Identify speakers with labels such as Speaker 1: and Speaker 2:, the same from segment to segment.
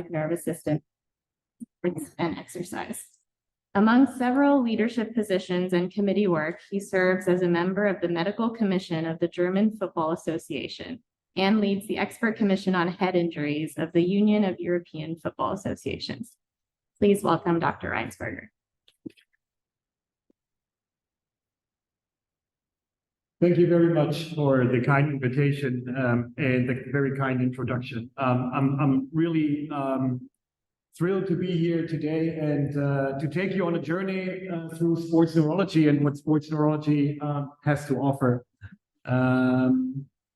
Speaker 1: nervous system and exercise. Among several leadership positions and committee work, he serves as a member of the Medical Commission of the German Football Association and leads the Expert Commission on Head Injuries of the Union of European Football Associations. Please welcome Dr. Reinsberger.
Speaker 2: Thank you very much for the kind invitation and the very kind introduction. I'm really thrilled to be here today and to take you on a journey through sports neurology and what sports neurology has to offer.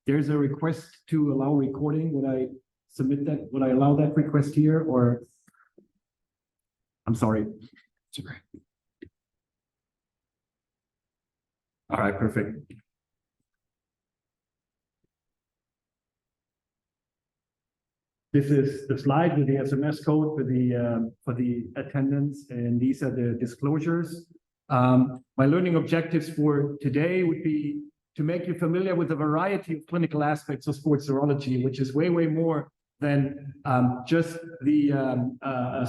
Speaker 2: There's a request to allow recording. Would I submit that? Would I allow that request here, or? I'm sorry. Sorry. All right, perfect. This is the slide with the SMS code for the attendance, and these are the disclosures. My learning objectives for today would be to make you familiar with a variety of clinical aspects of sports neurology, which is way more than just the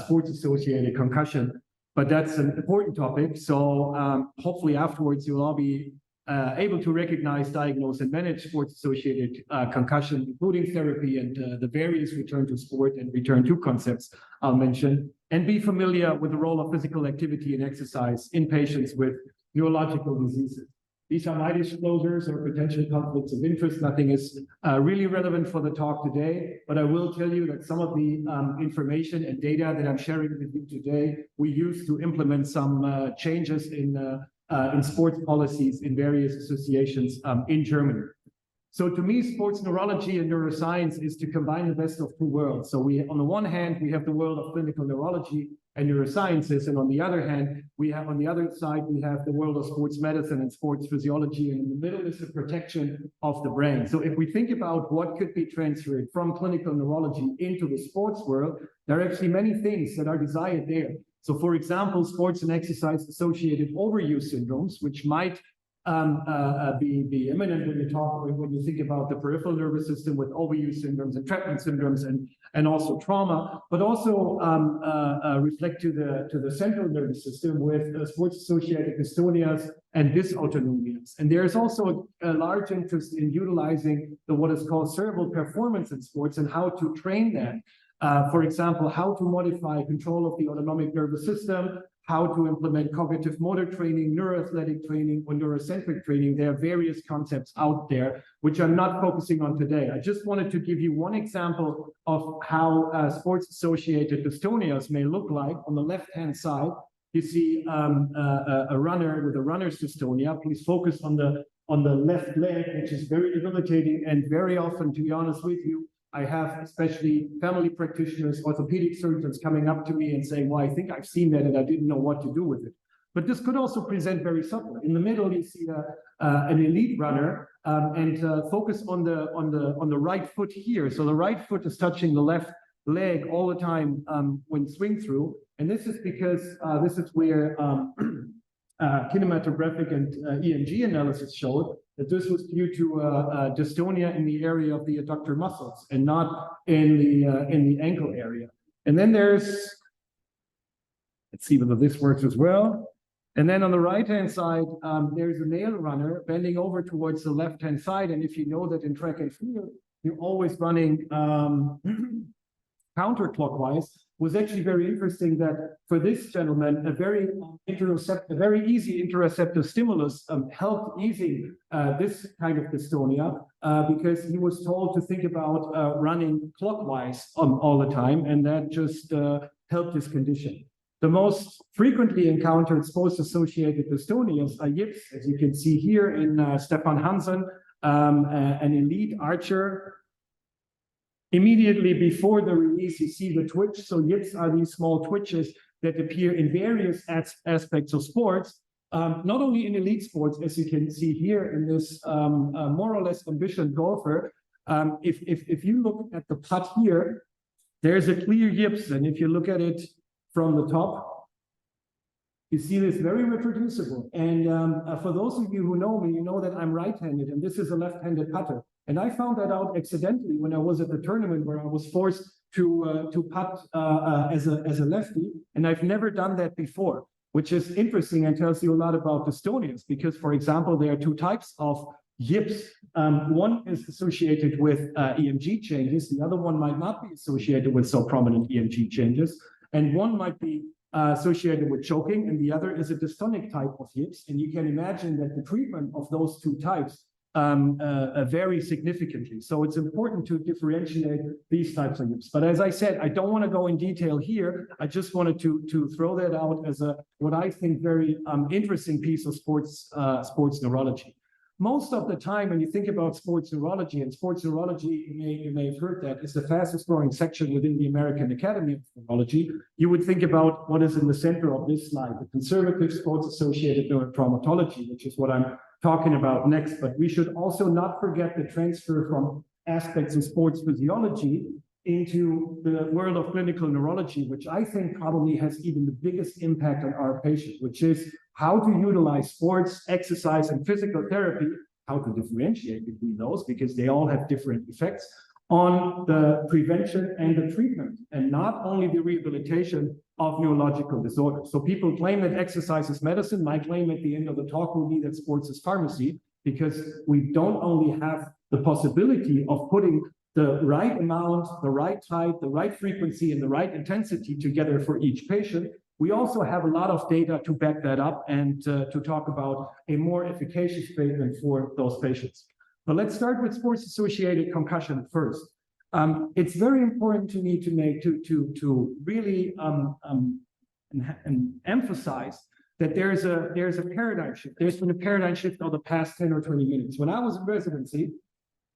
Speaker 2: sports-associated concussion. But that's an important topic. So hopefully afterwards you'll all be able to recognize, diagnose, and manage sports-associated concussion, including therapy and the various return to sport and return to concepts I'll mention, and be familiar with the role of physical activity and exercise in patients with neurological diseases. These are my disclosures or potential conflicts of interest. Nothing is really relevant for the talk today, but I will tell you that some of the information and data that I'm sharing with you today, we use to implement some changes in sports policies in various associations in Germany. So to me, sports neurology and neuroscience is to combine the best of two worlds. So on the one hand, we have the world of clinical neurology and neurosciences, and on the other hand, on the other side, we have the world of sports medicine and sports physiology, and in the middle is the protection of the brain. So if we think about what could be transferred from clinical neurology into the sports world, there are actually many things that are desired there. So for example, sports and exercise associated overuse syndromes, which might be imminent when you think about the peripheral nervous system with overuse syndromes, entrapment syndromes, and also trauma, but also reflect to the central nervous system with sports-associated dystonias and dysautonomias. And there is also a large interest in utilizing what is called cerebral performance in sports and how to train that. For example, how to modify control of the autonomic nervous system, how to implement cognitive motor training, neuroathletic training, or neurocentric training. There are various concepts out there, which I'm not focusing on today. I just wanted to give you one example of how sports-associated dystonias may look like. On the left-hand side, you see a runner with a runner's dystonia. Please focus on the left leg, which is very debilitating, and very often, to be honest with you, I have especially family practitioners, orthopedic surgeons coming up to me and saying, well, I think I've seen that and I didn't know what to do with it. But this could also present very subtly. In the middle, you see an elite runner and focus on the right foot here. So the right foot is touching the left leg all the time when swing through. And this is because this is where kinematographic and EMG analysis showed that this was due to dystonia in the area of the adductor muscles and not in the ankle area. And then let's see whether this works as well. And then on the right-hand side, there's a male runner bending over towards the left-hand side. And if you know that in track and field, you're always running counterclockwise, was actually very interesting that for this gentleman, a very easy interoceptive stimulus helped easing this kind of dystonia because he was told to think about running clockwise all the time, and that just helped his condition. The most frequently encountered sports-associated dystonias are yips, as you can see here in Stefan Hansen, an elite archer. Immediately before the release, you see the twitch. So yips are these small twitches that appear in various aspects of sports, not only in elite sports, as you can see here in this more or less ambition golfer. If you look at the putt here, there's a clear yips. And if you look at it from the top, you see this very reproducible. And for those of you who know me, you know that I'm right-handed, and this is a left-handed putter. And I found that out accidentally when I was at the tournament where I was forced to putt as a lefty, and I've never done that before, which is interesting and tells you a lot about Dystonias, because, for example, there are two types of yips. One is associated with EMG changes, the other one might not be associated with so prominent EMG changes, and one might be associated with choking, and the other is a dystonic type of yips. And you can imagine that the treatment of those two types vary significantly. So it's important to differentiate these types of yips. But as I said, I don't want to go in detail here. I just wanted to throw that out as a what I think very interesting piece of sports neurology. Most of the time, when you think about sports neurology, and sports neurology, you may have heard that, is the fastest growing section within the American Academy of Neurology, you would think about what is in the center of this slide, the conservative sports-associated neurotraumatology, which is what I'm talking about next. But we should also not forget the transfer from aspects of sports physiology into the world of clinical neurology, which I think probably has even the biggest impact on our patient, which is how to utilize sports, exercise, and physical therapy, how to differentiate between those, because they all have different effects on the prevention and the treatment, and not only the rehabilitation of neurological disorders. So people claim that exercise is medicine. My claim at the end of the talk will be that sports is pharmacy, because we don't only have the possibility of putting the right amount, the right type, the right frequency, and the right intensity together for each patient. We also have a lot of data to back that up and to talk about a more efficacious treatment for those patients. But let's start with sports-associated concussion first. It's very important to me to really emphasize that there's a paradigm shift. There's been a paradigm shift over the past 10 or 20 minutes. When I was in residency,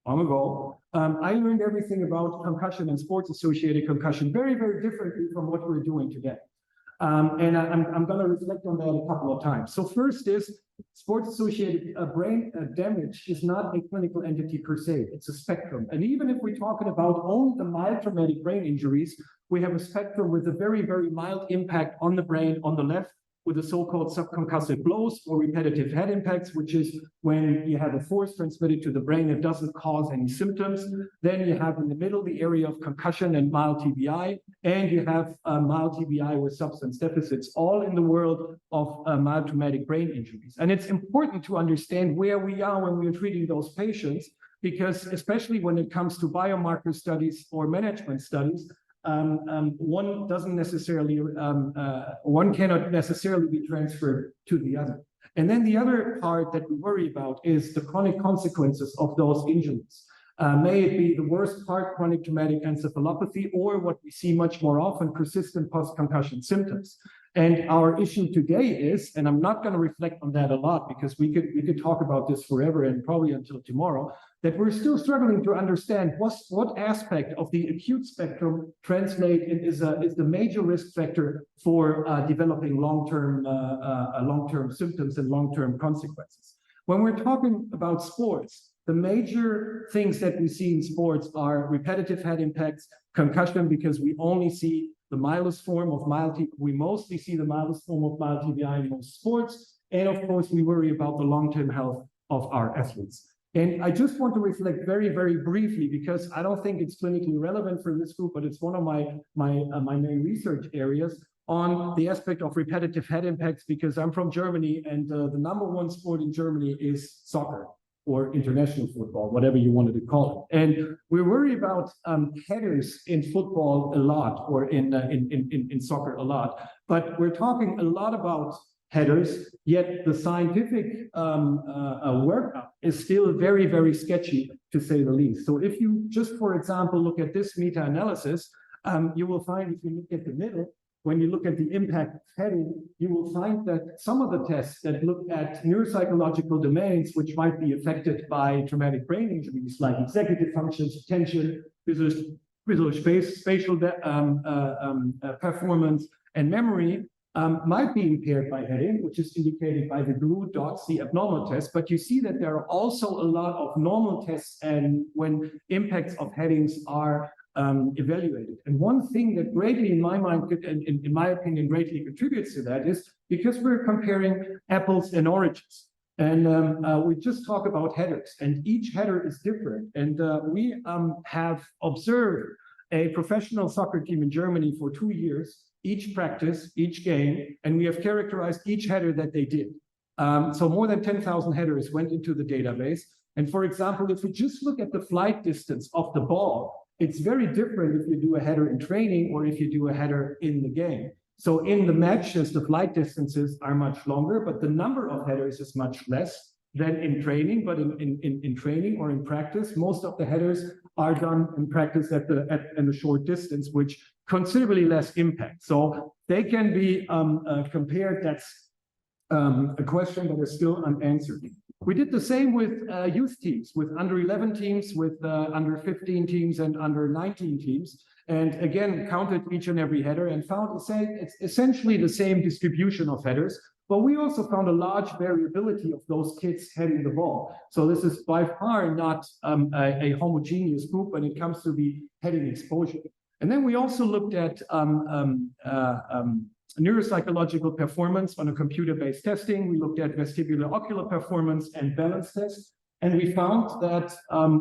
Speaker 2: long ago, I learned everything about concussion and sports-associated concussion very, very differently from what we're doing today. And I'm going to reflect on that a couple of times. So first is sports-associated brain damage is not a clinical entity per se. It's a spectrum. And even if we're talking about only the mild traumatic brain injuries, we have a spectrum with a very, very mild impact on the brain on the left, with the so-called subconcussive blows or repetitive head impacts, which is when you have a force transmitted to the brain that doesn't cause any symptoms. Then you have in the middle the area of concussion and mild TBI, and you have mild TBI with substance deficits, all in the world of mild traumatic brain injuries. And it's important to understand where we are when we're treating those patients, because especially when it comes to biomarker studies or management studies, one cannot necessarily be transferred to the other. And then the other part that we worry about is the chronic consequences of those injuries. May it be the worst part, chronic traumatic encephalopathy, or what we see much more often, persistent post-concussion symptoms. And our issue today is, and I'm not going to reflect on that a lot because we could talk about this forever and probably until tomorrow, that we're still struggling to understand what aspect of the acute spectrum translate and is the major risk factor for developing long-term symptoms and long-term consequences. When we're talking about sports, the major things that we see in sports are repetitive head impacts, concussion, because we only see the mildest form of we mostly see the mildest form of mild TBI in most sports. And of course, we worry about the long-term health of our athletes. And I just want to reflect very, very briefly, because I don't think it's clinically relevant for this group, but it's one of my main research areas on the aspect of repetitive head impacts, because I'm from Germany, and the number one sport in Germany is soccer, or international football, whatever you wanted to call it. And we worry about headers in football a lot, or in soccer a lot. But we're talking a lot about headers, yet the scientific workup is still very, very sketchy, to say the least. So if you just, for example, look at this meta-analysis, you will find, if you look at the middle, when you look at the impact of heading, you will find that some of the tests that look at neuropsychological domains, which might be affected by traumatic brain injuries, like executive functions, attention, spatial performance, and memory, might be impaired by heading, which is indicated by the blue dots, the abnormal tests. But you see that there are also a lot of normal tests, and when impacts of headings are evaluated. And one thing that greatly, in my mind, in my opinion, greatly contributes to that is because we're comparing apples and oranges. And we just talk about headers, and each header is different. And we have observed a professional soccer team in Germany for 2 years, each practice, each game, and we have characterized each header that they did. So more than 10,000 headers went into the database. And for example, if we just look at the flight distance of the ball, it's very different if you do a header in training or if you do a header in the game. So in the matches, the flight distances are much longer, but the number of headers is much less than in training. But in training or in practice, most of the headers are done in practice at a short distance, which considerably less impact. So they can be compared. That's a question that is still unanswered. We did the same with youth teams, with under 11 teams, with under 15 teams and under 19 teams. And again, counted each and every header and found it's essentially the same distribution of headers. But we also found a large variability of those kids heading the ball. So this is by far not a homogeneous group when it comes to the heading exposure. And then we also looked at neuropsychological performance on a computer-based testing. We looked at vestibular ocular performance and balance tests. And we found that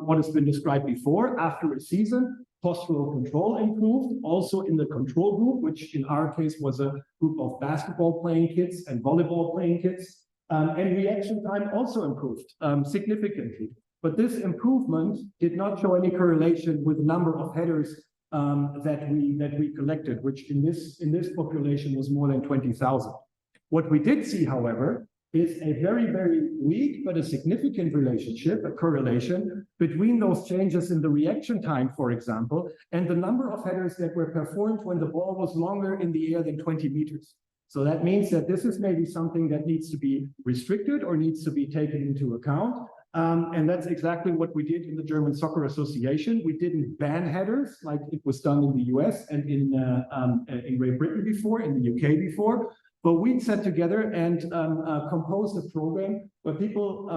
Speaker 2: what has been described before, after a season, postural control improved, also in the control group, which in our case was a group of basketball playing kids and volleyball playing kids. And reaction time also improved significantly. But this improvement did not show any correlation with the number of headers that we collected, which in this population was more than 20,000. What we did see, however, is a very, very weak but a significant relationship, a correlation between those changes in the reaction time, for example, and the number of headers that were performed when the ball was longer in the air than 20 meters. So that means that this is maybe something that needs to be restricted or needs to be taken into account. And that's exactly what we did in the German Soccer Association. We didn't ban headers like it was done in the US and in Great Britain before, in the UK before. But we sat together and composed a program where people,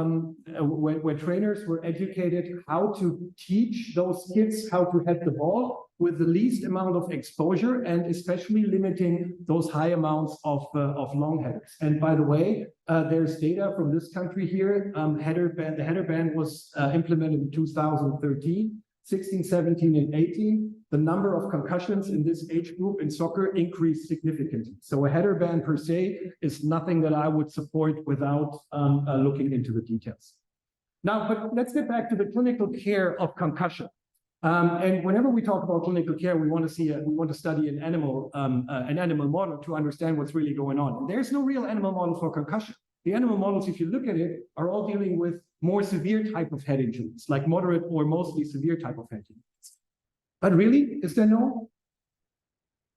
Speaker 2: where trainers were educated how to teach those kids how to head the ball with the least amount of exposure and especially limiting those high amounts of long headers. And by the way, there's data from this country here. The header ban was implemented in 2013, 16, 17, and 18. The number of concussions in this age group in soccer increased significantly. So a header ban per se is nothing that I would support without looking into the details. Now, but let's get back to the clinical care of concussion. And whenever we talk about clinical care, we want to study an animal model to understand what's really going on. And there's no real animal model for concussion. The animal models, if you look at it, are all dealing with more severe type of head injuries, like moderate or mostly severe type of head injuries. But really, is there no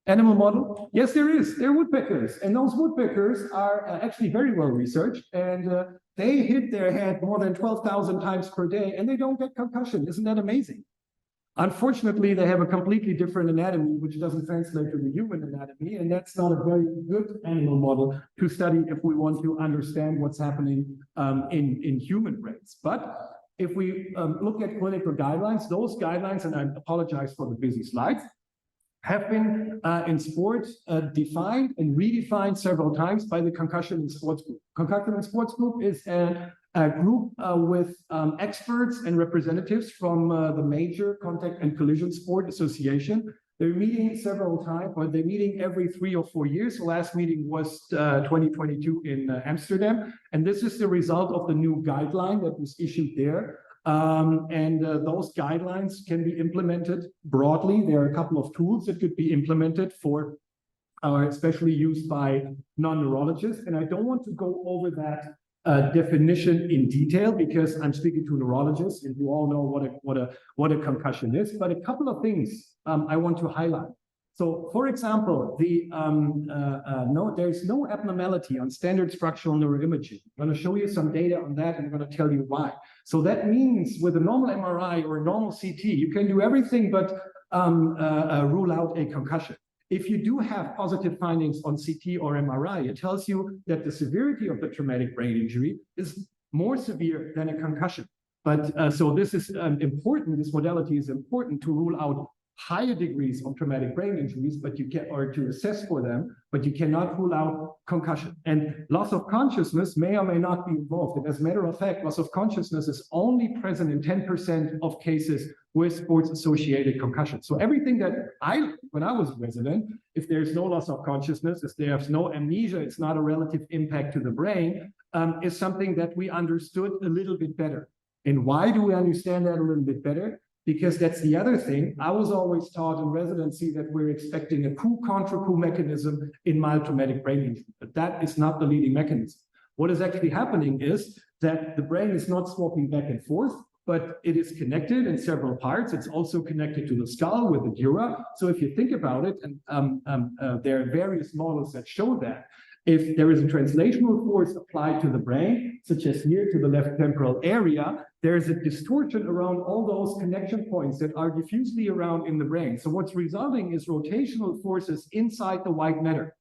Speaker 2: animal model? Yes, there is. They're woodpeckers. And those woodpeckers are actually very well researched. And they hit their head more than 12,000 times per day, and they don't get concussion. Isn't that amazing? Unfortunately, they have a completely different anatomy, which doesn't translate to the human anatomy. And that's not a very good animal model to study if we want to understand what's happening in human brains. But if we look at clinical guidelines, those guidelines, and I apologize for the busy slides, have been in sport defined and redefined several times by the Concussion in Sports Group. Concussion in Sports Group is a group with experts and representatives from the major contact and collision sport association. They're meeting several times, or they're meeting every 3 or 4 years. The last meeting was 2022 in Amsterdam. And this is the result of the new guideline that was issued there. Those guidelines can be implemented broadly. There are a couple of tools that could be implemented for, especially used by non-neurologists. And I don't want to go over that definition in detail because I'm speaking to neurologists and you all know what a concussion is. But a couple of things I want to highlight. So, for example, there's no abnormality on standard structural neuroimaging. I'm going to show you some data on that, and I'm going to tell you why. So that means with a normal MRI or a normal CT, you can do everything but rule out a concussion. If you do have positive findings on CT or MRI, it tells you that the severity of the traumatic brain injury is more severe than a concussion. But so this is important. This modality is important to rule out higher degrees of traumatic brain injuries, but you can, or to assess for them, but you cannot rule out concussion. And loss of consciousness may or may not be involved. And as a matter of fact, loss of consciousness is only present in 10% of cases with sports-associated concussion. So everything that when I was a resident, if there's no loss of consciousness, if there's no amnesia, it's not a relative impact to the brain, is something that we understood a little bit better. And why do we understand that a little bit better? Because that's the other thing. I was always taught in residency that we're expecting a coup-contra-coup mechanism in mild traumatic brain injury, but that is not the leading mechanism. What is actually happening is that the brain is not swapping back and forth, but it is connected in several parts. It's also connected to the skull with the dura. So if you think about it, and there are various models that show that, if there is a translational force applied to the brain, such as here to the left temporal area, there is a distortion around all those connection points that are diffusely around in the brain. So what's resulting is rotational forces inside the white matter.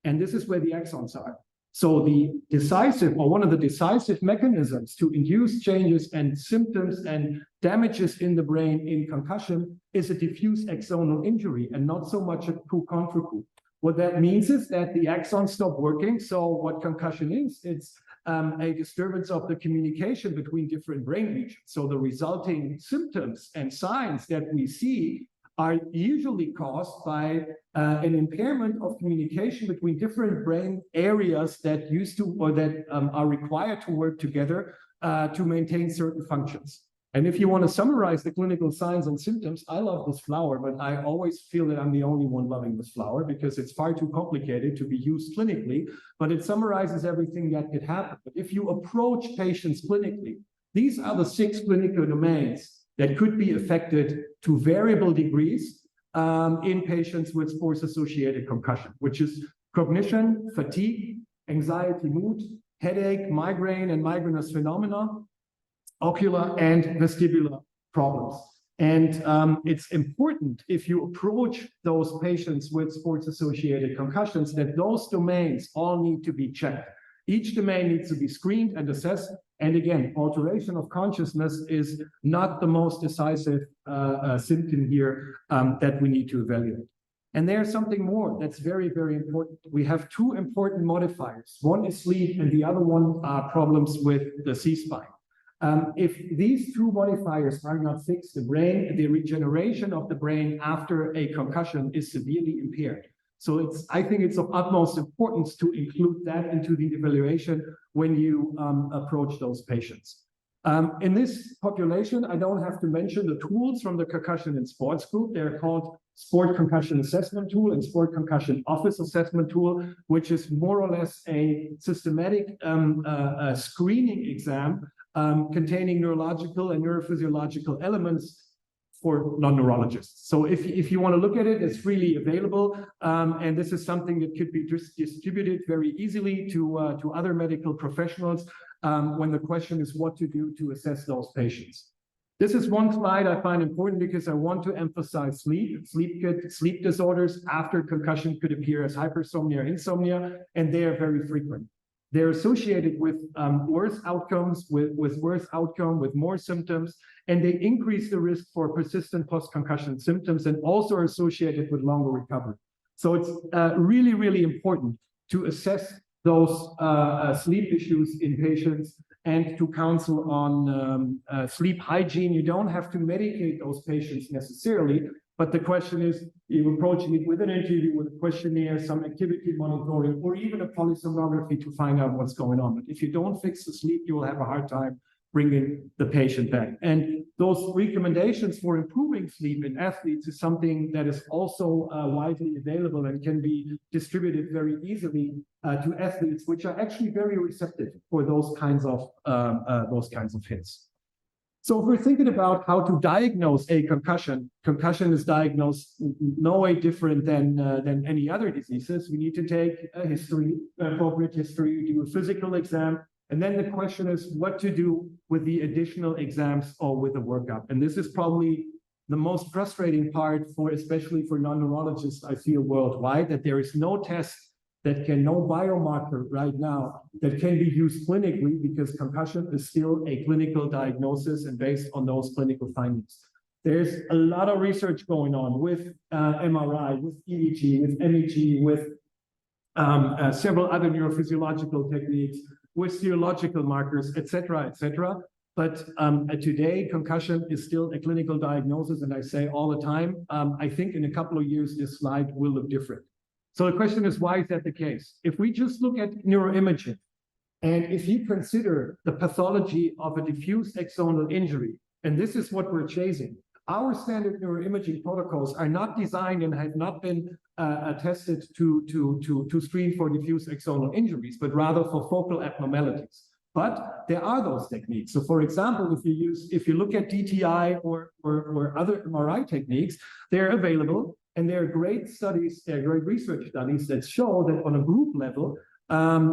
Speaker 2: And this is where the axons are. So the decisive, or one of the decisive mechanisms to induce changes and symptoms and damages in the brain in concussion is a diffuse axonal injury and not so much a coup-contra-coup. What that means is that the axons stop working. So what concussion is, it's a disturbance of the communication between different brain regions. So the resulting symptoms and signs that we see are usually caused by an impairment of communication between different brain areas that used to, or that are required to work together to maintain certain functions. And if you want to summarize the clinical signs and symptoms, I love this flower, but I always feel that I'm the only one loving this flower because it's far too complicated to be used clinically, but it summarizes everything that could happen. But if you approach patients clinically, these are the 6 clinical domains that could be affected to variable degrees in patients with sports-associated concussion, which is cognition, fatigue, anxiety, mood, headache, migraine and migrainous phenomena, ocular and vestibular problems. And it's important if you approach those patients with sports-associated concussions that those domains all need to be checked. Each domain needs to be screened and assessed. And again, alteration of consciousness is not the most decisive symptom here that we need to evaluate. And there's something more that's very, very important. We have 2 important modifiers. One is sleep and the other one are problems with the C-spine. If these 2 modifiers are not fixed, the regeneration of the brain after a concussion is severely impaired. So I think it's of utmost importance to include that into the evaluation when you approach those patients. In this population, I don't have to mention the tools from the Concussion in Sports group. They're called Sport Concussion Assessment Tool and Sport Concussion Office Assessment Tool, which is more or less a systematic screening exam containing neurological and neurophysiological elements for non-neurologists. So if you want to look at it, it's freely available. And this is something that could be distributed very easily to other medical professionals when the question is what to do to assess those patients. This is one slide I find important because I want to emphasize sleep. Sleep disorders after concussion could appear as hypersomnia, insomnia, and they are very frequent. They're associated with worse outcomes, with more symptoms, and they increase the risk for persistent post-concussion symptoms and also are associated with longer recovery. So it's really, really important to assess those sleep issues in patients and to counsel on sleep hygiene. You don't have to medicate those patients necessarily, but the question is, you're approaching it with an interview, with a questionnaire, some activity monitoring, or even a polysomnography to find out what's going on. But if you don't fix the sleep, you will have a hard time bringing the patient back. And those recommendations for improving sleep in athletes is something that is also widely available and can be distributed very easily to athletes, which are actually very receptive for those kinds of hits. So if we're thinking about how to diagnose a concussion, concussion is diagnosed no way different than any other diseases. We need to take a history, appropriate history, do a physical exam, and then the question is what to do with the additional exams or with the workup. And this is probably the most frustrating part especially for non-neurologists, I feel worldwide, that there is no test no biomarker right now that can be used clinically because concussion is still a clinical diagnosis and based on those clinical findings. There's a lot of research going on with MRI, with EEG, with MEG, with several other neurophysiological techniques, with serological markers, et cetera, But today, concussion is still a clinical diagnosis, and I say all the time, I think in a couple of years, this slide will look different. So the question is, why is that the case? If we just look at neuroimaging, and if you consider the pathology of a diffuse axonal injury, and this is what we're chasing, our standard neuroimaging protocols are not designed and have not been tested to screen for diffuse axonal injuries, but rather for focal abnormalities. But there are those techniques. So, for example, if you look at DTI or other MRI techniques, they're available, and there are great studies, there are great research studies that show that on a group level,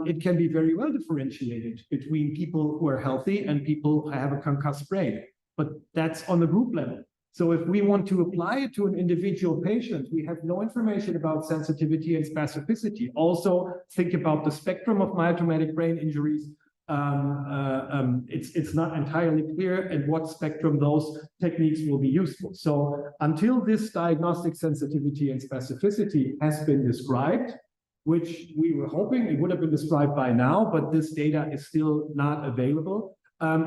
Speaker 2: it can be very well differentiated between people who are healthy and people who have a concussed brain. But that's on the group level. So if we want to apply it to an individual patient, we have no information about sensitivity and specificity. Also, think about the spectrum of mild traumatic brain injuries. It's not entirely clear at what spectrum those techniques will be useful. So until this diagnostic sensitivity and specificity has been described, which we were hoping it would have been described by now, but this data is still not available.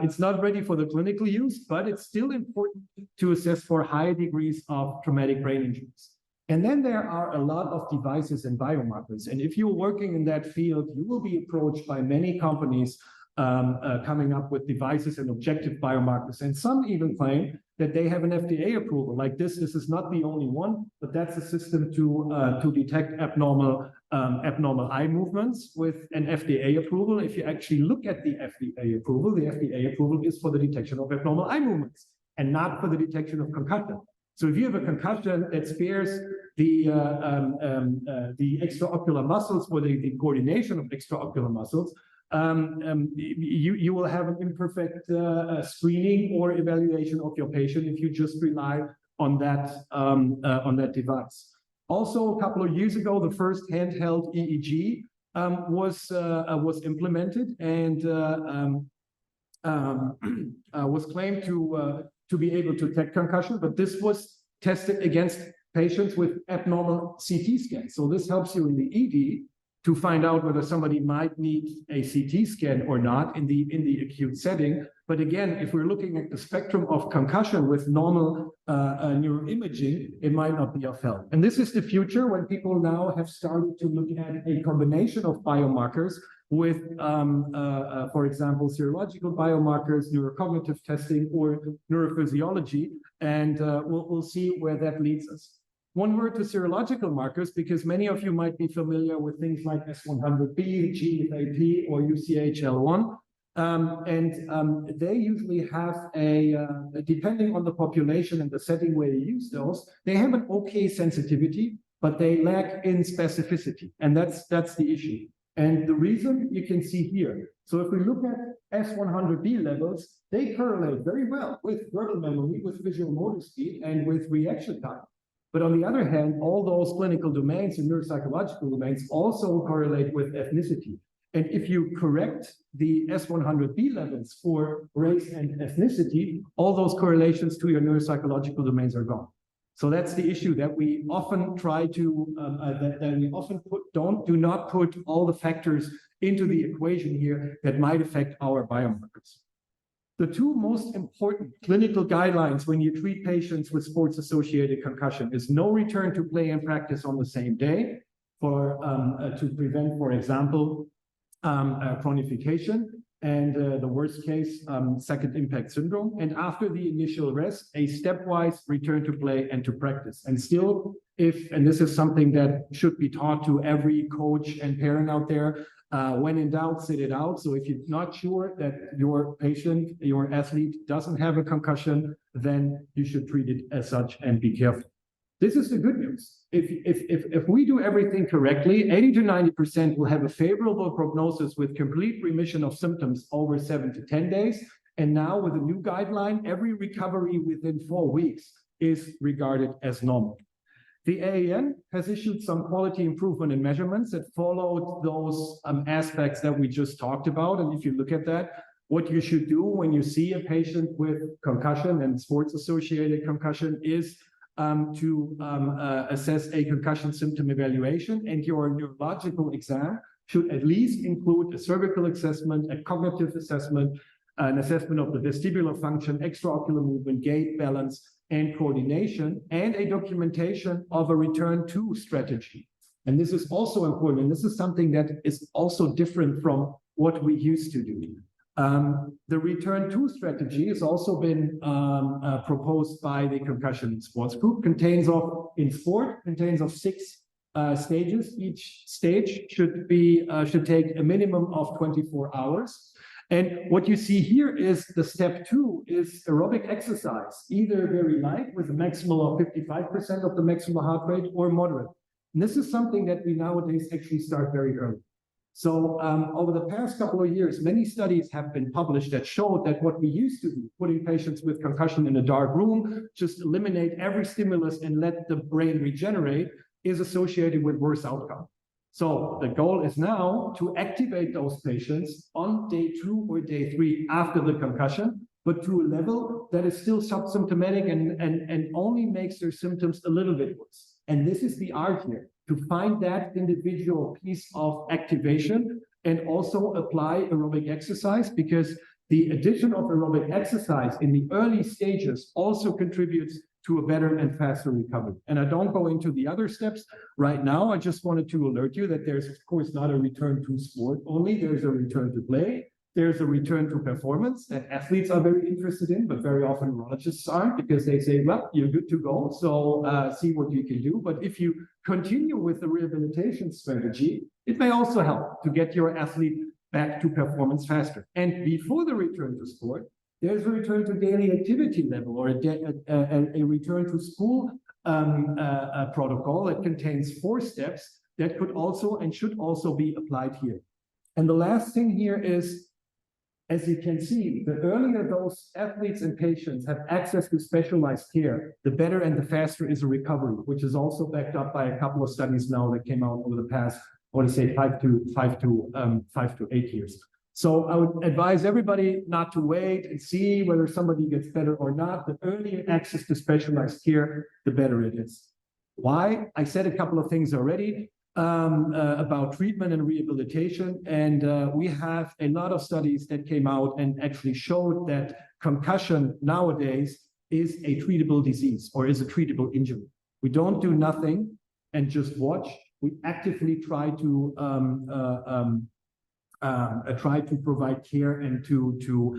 Speaker 2: It's not ready for the clinical use, but it's still important to assess for high degrees of traumatic brain injuries. And then there are a lot of devices and biomarkers. And if you're working in that field, you will be approached by many companies coming up with devices and objective biomarkers. And some even claim that they have an FDA approval. Like this is not the only one, but that's a system to detect abnormal eye movements with an FDA approval. If you actually look at the FDA approval is for the detection of abnormal eye movements and not for the detection of concussion. So if you have a concussion that spares the extraocular muscles or the coordination of extraocular muscles, you will have an imperfect screening or evaluation of your patient if you just rely on that device. Also, a couple of years ago, the first handheld EEG was implemented and was claimed to be able to detect concussion, but this was tested against patients with abnormal CT scans. So this helps you in the ED to find out whether somebody might need a CT scan or not in the acute setting. But again, if we're looking at the spectrum of concussion with normal neuroimaging, it might not be of help. And this is the future when people now have started to look at a combination of biomarkers with, for example, serological biomarkers, neurocognitive testing, or neurophysiology, and we'll see where that leads us. One word to serological markers, because many of you might be familiar with things like S100B, GFAP, or UCHL1. They usually have depending on the population and the setting where you use those, they have an okay sensitivity, but they lack in specificity. And that's the issue. And the reason you can see here. So if we look at S100B levels, they correlate very well with verbal memory, with visual motor speed, and with reaction time. But on the other hand, all those clinical domains and neuropsychological domains also correlate with ethnicity. And if you correct the S100B levels for race and ethnicity, all those correlations to your neuropsychological domains are gone. So that's the issue that we often try to, that we often do not put all the factors into the equation here that might affect our biomarkers. The two most important clinical guidelines when you treat patients with sports-associated concussion is no return to play and practice on the same day to prevent, for example, chronification, and the worst case, second impact syndrome. And after the initial rest, a stepwise return to play and to practice. And still, and this is something that should be taught to every coach and parent out there, when in doubt, sit it out. So if you're not sure that your patient, your athlete doesn't have a concussion, then you should treat it as such and be careful. This is the good news. If we do everything correctly, 80 to 90% will have a favorable prognosis with complete remission of symptoms over 7 to 10 days. And now with a new guideline, every recovery within 4 weeks is regarded as normal. The AAN has issued some quality improvement in measurements that followed those aspects that we just talked about. And if you look at that, what you should do when you see a patient with concussion and sports-associated concussion is to assess a concussion symptom evaluation, and your neurological exam should at least include a cervical assessment, a cognitive assessment, an assessment of the vestibular function, extraocular movement, gait, balance, and coordination, and a documentation of a return to strategy. And this is also important, and this is something that is also different from what we used to do. The return to strategy has also been proposed by the Concussion Sports Group. Contains of 6 stages. Each stage should take a minimum of 24 hours. And what you see here is the step 2 is aerobic exercise, either very light with a maximal of 55% of the maximal heart rate, or moderate. And this is something that we nowadays actually start very early. So over the past couple of years, many studies have been published that showed that what we used to do, putting patients with concussion in a dark room, just eliminate every stimulus and let the brain regenerate, is associated with worse outcome. So the goal is now to activate those patients on day 2 or day 3 after the concussion, but to a level that is still subsymptomatic and only makes their symptoms a little bit worse. And this is the art here, to find that individual piece of activation and also apply aerobic exercise, because the addition of aerobic exercise in the early stages also contributes to a better and faster recovery. And I don't go into the other steps right now. I just wanted to alert you that there's, of course, not a return to sport only. There's a return to play. There's a return to performance that athletes are very interested in, but very often neurologists aren't, because they say, well, you're good to go, so see what you can do. But if you continue with the rehabilitation strategy, it may also help to get your athlete back to performance faster. And before the return to sport, there's a return to daily activity level, or a return to school protocol that contains 4 steps that could also and should also be applied here. And the last thing here is, as you can see, the earlier those athletes and patients have access to specialized care, the better and the faster is a recovery, which is also backed up by a couple of studies now that came out over the past, I want to say 5 to 8 years. So I would advise everybody not to wait and see whether somebody gets better or not. The earlier access to specialized care, the better it is. Why? I said a couple of things already about treatment and rehabilitation, and we have a lot of studies that came out and actually showed that concussion nowadays is a treatable disease, or is a treatable injury. We don't do nothing and just watch. We actively try to provide care and to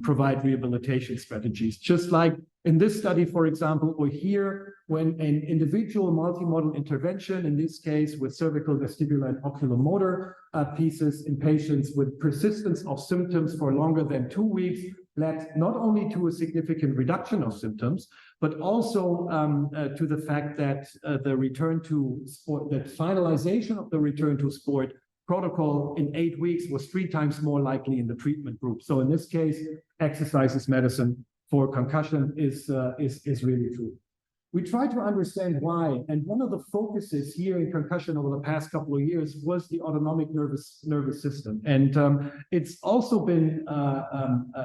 Speaker 2: provide rehabilitation strategies. Just like in this study, for example, or here, when an individual multimodal intervention, in this case with cervical, vestibular, and oculomotor pieces in patients with persistence of symptoms for longer than 2 weeks, led not only to a significant reduction of symptoms, but also to the fact that the return to sport, that finalization of the return to sport protocol in 8 weeks was 3 times more likely in the treatment group. So in this case, exercise is medicine for concussion is really true. We try to understand why, and one of the focuses here in concussion over the past couple of years was the autonomic nervous system. And it's also been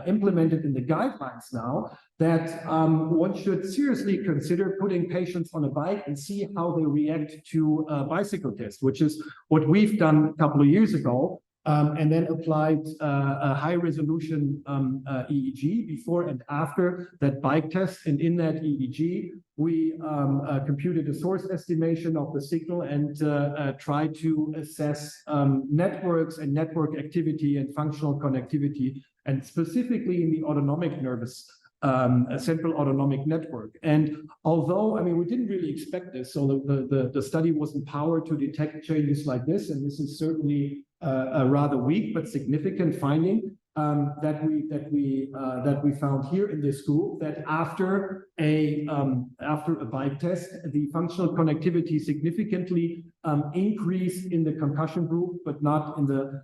Speaker 2: implemented in the guidelines now that one should seriously consider putting patients on a bike and see how they react to a bicycle test, which is what we've done a couple of years ago. And then applied a high-resolution EEG before and after that bike test. And in that EEG, we computed a source estimation of the signal and tried to assess networks and network activity and functional connectivity, and specifically in the autonomic nervous central autonomic network. And although, I mean, we didn't really expect this, so the study wasn't powered to detect changes like this, and this is certainly a rather weak but significant finding that we found here in this group, that after a bike test, the functional connectivity significantly increased in the concussion group, but not in the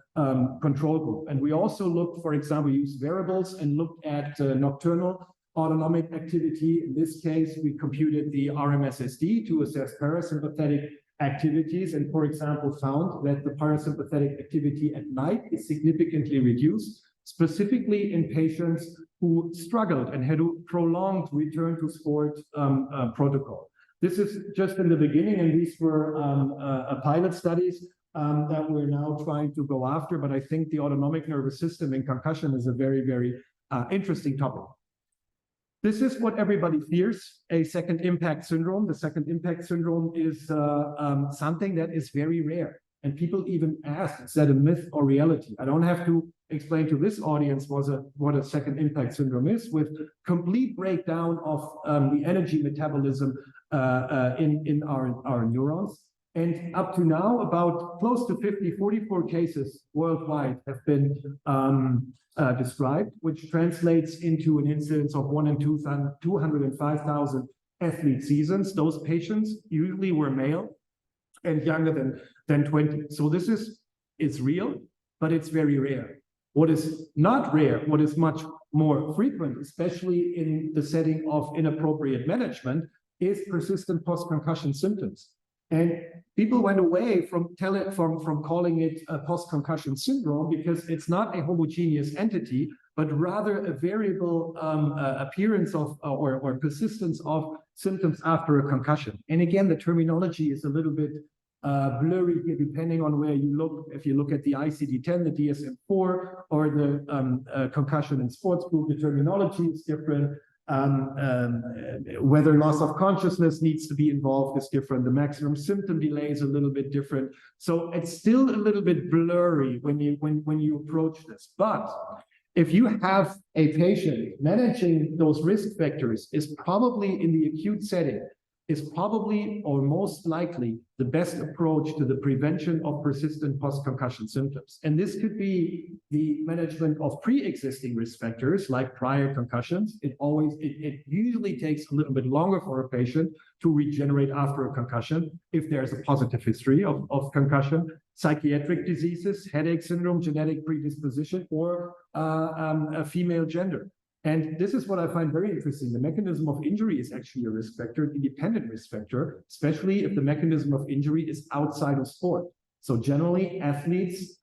Speaker 2: control group. And we also looked, for example, used variables and looked at nocturnal autonomic activity. In this case, we computed the RMSSD to assess parasympathetic activities, and, for example, found that the parasympathetic activity at night is significantly reduced, specifically in patients who struggled and had a prolonged return to sport protocol. This is just in the beginning, and these were pilot studies that we're now trying to go after, but I think the autonomic nervous system in concussion is a very, very interesting topic. This is what everybody fears, a second impact syndrome. The second impact syndrome is something that is very rare. And people even ask, is that a myth or reality? I don't have to explain to this audience what a second impact syndrome is, with complete breakdown of the energy metabolism in our neurons. And up to now, about close to 44 cases worldwide have been described, which translates into an incidence of 1 in 205,000 athlete seasons. Those patients usually were male and younger than 20. So this is real, but it's very rare. What is not rare, what is much more frequent, especially in the setting of inappropriate management, is persistent post-concussion symptoms. And people went away from calling it a post-concussion syndrome because it's not a homogeneous entity, but rather a variable appearance of or persistence of symptoms after a concussion. And again, the terminology is a little bit blurry here, depending on where you look. If you look at the ICD-10, the DSM-4, or the concussion in sports group, the terminology is different. Whether loss of consciousness needs to be involved is different. The maximum symptom delay is a little bit different. So it's still a little bit blurry when you approach this. But if you have a patient, managing those risk factors is probably in the acute setting, is probably or most likely the best approach to the prevention of persistent post-concussion symptoms. And this could be the management of pre-existing risk factors like prior concussions. It usually takes a little bit longer for a patient to regenerate after a concussion if there's a positive history of concussion. Psychiatric diseases, headache syndrome, genetic predisposition, or a female gender. And this is what I find very interesting. The mechanism of injury is actually a risk factor, an independent risk factor, especially if the mechanism of injury is outside of sport. So generally, athletes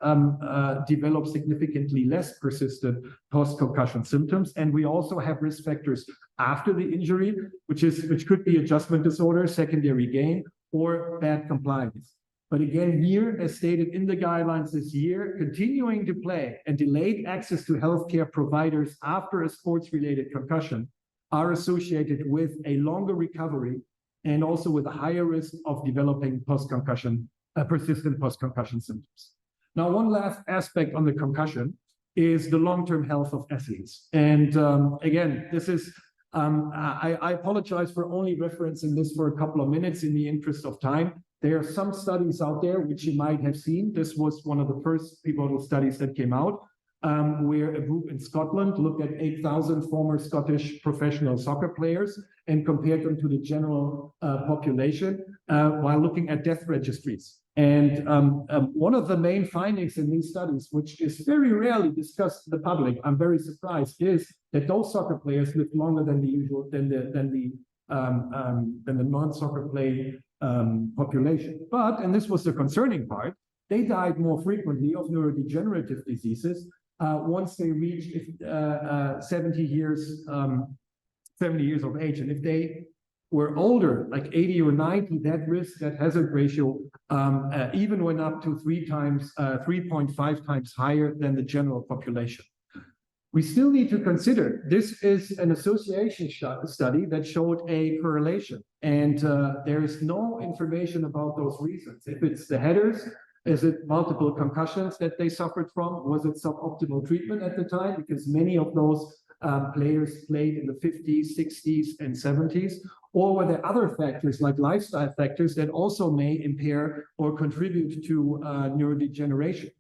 Speaker 2: develop significantly less persistent post-concussion symptoms. And we also have risk factors after the injury, which could be adjustment disorder, secondary gain, or bad compliance. But again, here, as stated in the guidelines this year, continuing to play and delayed access to healthcare providers after a sports-related concussion are associated with a longer recovery and also with a higher risk of developing post-concussion, persistent post-concussion symptoms. Now, one last aspect on the concussion is the long-term health of athletes. And again, this is, I apologize for only referencing this for a couple of minutes in the interest of time. There are some studies out there which you might have seen. This was one of the first pivotal studies that came out, where a group in Scotland looked at 8,000 former Scottish professional soccer players and compared them to the general population while looking at death registries. And one of the main findings in these studies, which is very rarely discussed to the public, I'm very surprised, is that those soccer players lived longer than the non-soccer play population. But, and this was the concerning part, they died more frequently of neurodegenerative diseases once they reached 70 years of age. And if they were older, like 80 or 90, that risk, that hazard ratio even went up to 3.5 times higher than the general population. We still need to consider, this is an association study that showed a correlation, and there is no information about those reasons. If it's the headers, is it multiple concussions that they suffered from? Was it suboptimal treatment at the time? Because many of those players played in the 50s, 60s, and 70s. Or were there other factors like lifestyle factors that also may impair or contribute to neurodegeneration?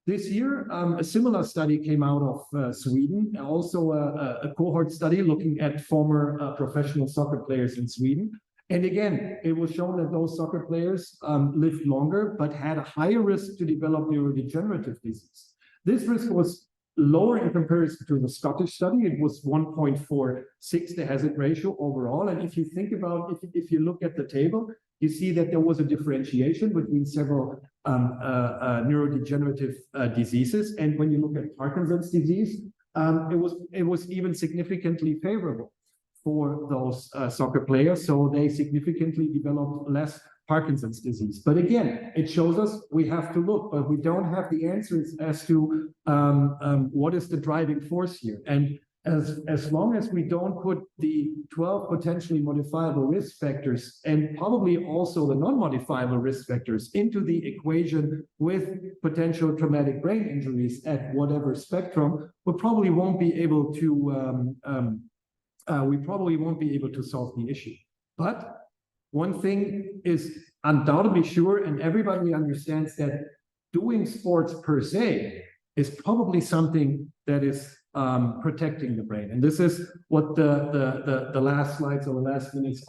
Speaker 2: This year, a similar study came out of Sweden, also a cohort study looking at former professional soccer players in Sweden. And again, it was shown that those soccer players lived longer, but had a higher risk to develop neurodegenerative disease. This risk was lower in comparison to the Scottish study. It was 1.46, the hazard ratio overall. And if you think about, if you look at the table, you see that there was a differentiation between several neurodegenerative diseases. And when you look at Parkinson's disease, it was even significantly favorable for those soccer players. So they significantly developed less Parkinson's disease. But again, it shows us we have to look, but we don't have the answers as to what is the driving force here. And as long as we don't put the 12 potentially modifiable risk factors and probably also the non-modifiable risk factors into the equation with potential traumatic brain injuries at whatever spectrum, we probably won't be able to solve the issue. But one thing is undoubtedly sure, and everybody understands that doing sports per se is probably something that is protecting the brain. And this is what the last slides or the last minutes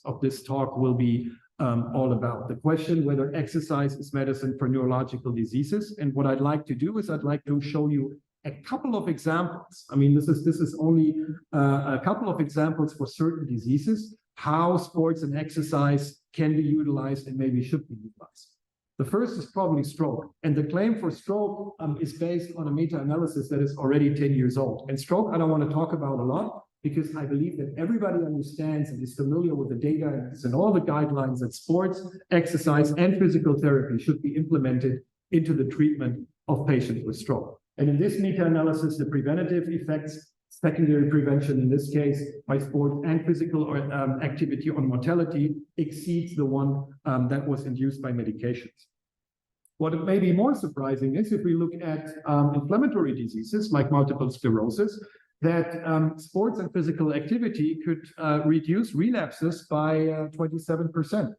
Speaker 2: of this talk will be all about. The question whether exercise is medicine for neurological diseases. And what I'd like to do is I'd like to show you a couple of examples. I mean, this is only a couple of examples for certain diseases, how sports and exercise can be utilized and maybe should be utilized. The first is probably stroke. And the claim for stroke is based on a meta-analysis that is already 10 years old. And stroke, I don't want to talk about a lot because I believe that everybody understands and is familiar with the data and all the guidelines that sports, exercise, and physical therapy should be implemented into the treatment of patients with stroke. And in this meta-analysis, the preventative effects, secondary prevention in this case by sport and physical activity on mortality exceeds the one that was induced by medications. What may be more surprising is if we look at inflammatory diseases like multiple sclerosis, that sports and physical activity could reduce relapses by 27%.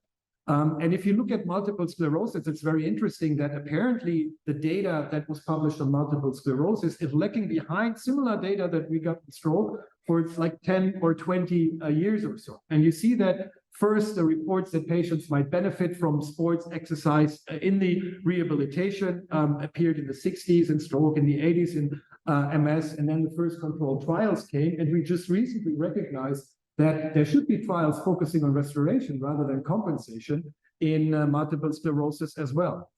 Speaker 2: And if you look at multiple sclerosis, it's very interesting that apparently the data that was published on multiple sclerosis is lagging behind similar data that we got in stroke for like 10 or 20 years or so. And you see that first, the reports that patients might benefit from sports exercise in the rehabilitation appeared in the 60s in stroke, in the 80s in MS, and then the first controlled trials came. And we just recently recognized that there should be trials focusing on restoration rather than compensation in multiple sclerosis as well.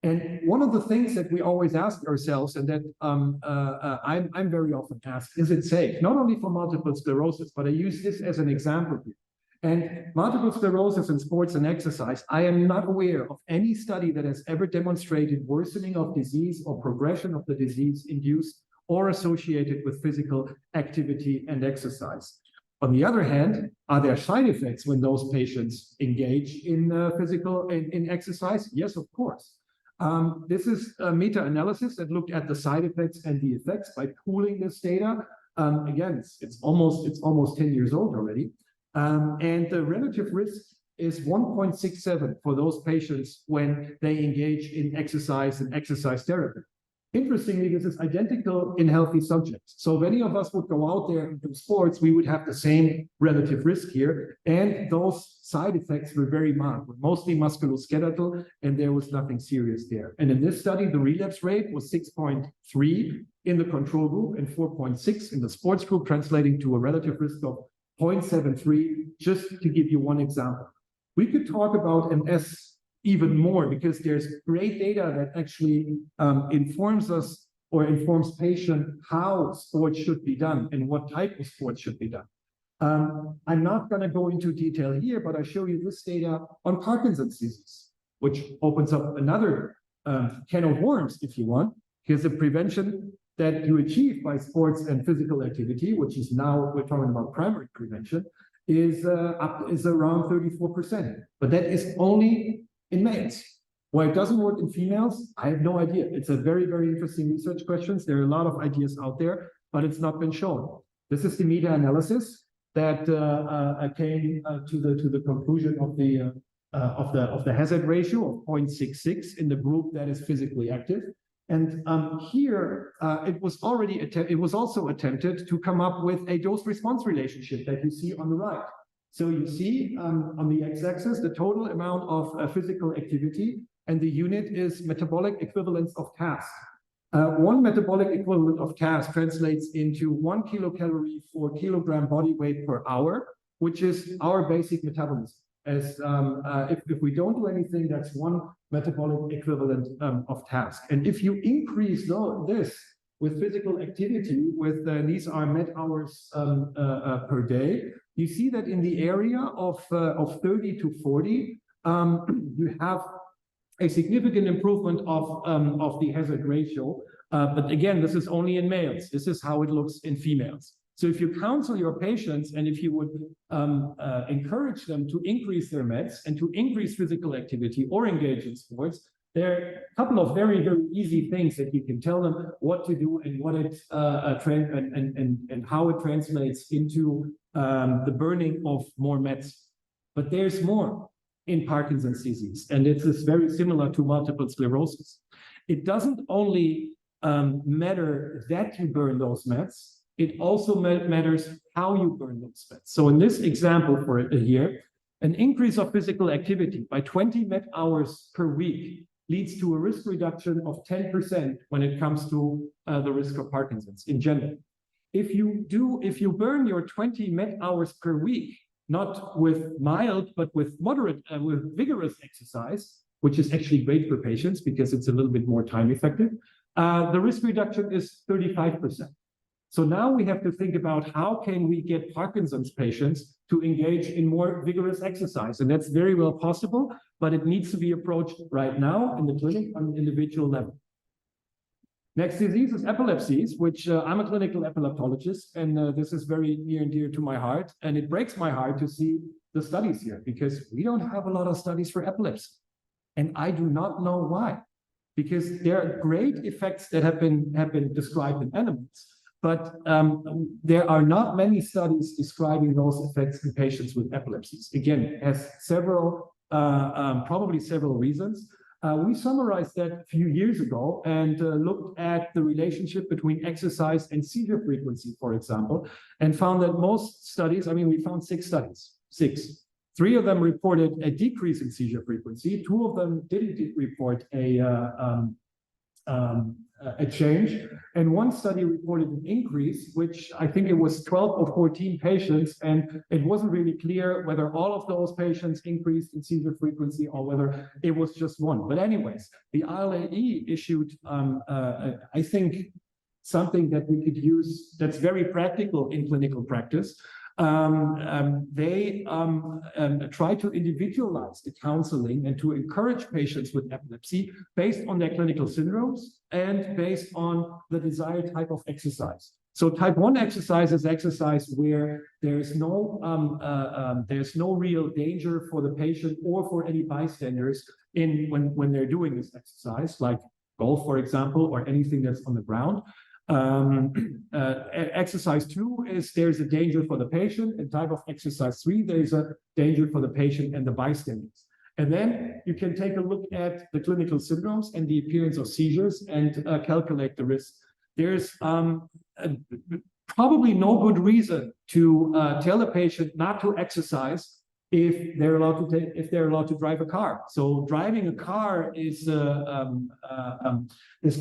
Speaker 2: And one of the things that we always ask ourselves, and that I'm very often asked, is it safe? Not only for multiple sclerosis, but I use this as an example here. And multiple sclerosis in sports and exercise, I am not aware of any study that has ever demonstrated worsening of disease or progression of the disease induced or associated with physical activity and exercise. On the other hand, are there side effects when those patients engage in in exercise? Yes, of course. This is a meta-analysis that looked at the side effects and the effects by pooling this data. Again, it's almost 10 years old already. And the relative risk is 1.67 for those patients when they engage in exercise and exercise therapy. Interestingly, this is identical in healthy subjects. So if any of us would go out there and do sports, we would have the same relative risk here. And those side effects were very mild, mostly musculoskeletal, and there was nothing serious there. And in this study, the relapse rate was 6.3 in the control group and 4.6 in the sports group, translating to a relative risk of 0.73, just to give you one example. We could talk about MS even more because there's great data that actually informs us or informs patient how sports should be done and what type of sports should be done. I'm not going to go into detail here, but I show you this data on Parkinson's disease, which opens up another can of worms, if you want. Here's the prevention that you achieve by sports and physical activity, which is now we're talking about primary prevention, is around 34%. But that is only in males. Why it doesn't work in females, I have no idea. It's a very, very interesting research questions. There are a lot of ideas out there, but it's not been shown. This is the meta-analysis that came to the conclusion of the hazard ratio of 0.66 in the group that is physically active. And here it was also attempted to come up with a dose-response relationship that you see on the right. So you see on the x-axis the total amount of physical activity, and the unit is metabolic equivalence of task. One metabolic equivalent of task translates into 1 kilocalorie per kilogram body weight per hour, which is our basic metabolism. As if we don't do anything, that's one metabolic equivalent of task. And if you increase this with physical activity, with these are met hours per day, you see that in the area of 30 to 40, you have a significant improvement of the hazard ratio. But again, this is only in males. This is how it looks in females. So if you counsel your patients and if you would encourage them to increase their meds and to increase physical activity or engage in sports, there are a couple of very, very easy things that you can tell them what to do and what it and how it translates into the burning of more meds. But there's more in Parkinson's disease, and it is very similar to multiple sclerosis. It doesn't only matter that you burn those meds, it also matters how you burn those meds. So in this example for a year, an increase of physical activity by 20 med hours per week leads to a risk reduction of 10% when it comes to the risk of Parkinson's in general. If you burn your 20 med hours per week, not with mild, but with moderate, with vigorous exercise, which is actually great for patients because it's a little bit more time effective, the risk reduction is 35%. So now we have to think about how can we get Parkinson's patients to engage in more vigorous exercise. And that's very well possible, but it needs to be approached right now in the clinic on an individual level. Next disease is epilepsies, which I'm a clinical epileptologist, and this is very near and dear to my heart. And it breaks my heart to see the studies here because we don't have a lot of studies for epilepsy. And I do not know why, because there are great effects that have been described in animals. But there are not many studies describing those effects in patients with epilepsies. Again, it has several, probably several reasons. We summarized that a few years ago and looked at the relationship between exercise and seizure frequency, for example, and found that most studies, I mean, we found 6 studies, 6. 3 of them reported a decrease in seizure frequency. 2 of them didn't report a change, and 1 study reported an increase, which I think it was 12 or 14 patients, and it wasn't really clear whether all of those patients increased in seizure frequency or whether it was just 1. But anyways, the ILAE issued, I think, something that we could use that's very practical in clinical practice. They try to individualize the counseling and to encourage patients with epilepsy based on their clinical syndromes and based on the desired type of exercise. So type 1 exercise is exercise where there's no real danger for the patient or for any bystanders when they're doing this exercise, like golf, for example, or anything that's on the ground. Exercise 2 is there's a danger for the patient, and type of exercise 3, there's a danger for the patient and the bystanders. And then you can take a look at the clinical syndromes and the appearance of seizures and calculate the risk. There's probably no good reason to tell a patient not to exercise if they're allowed to drive a car. So driving a car is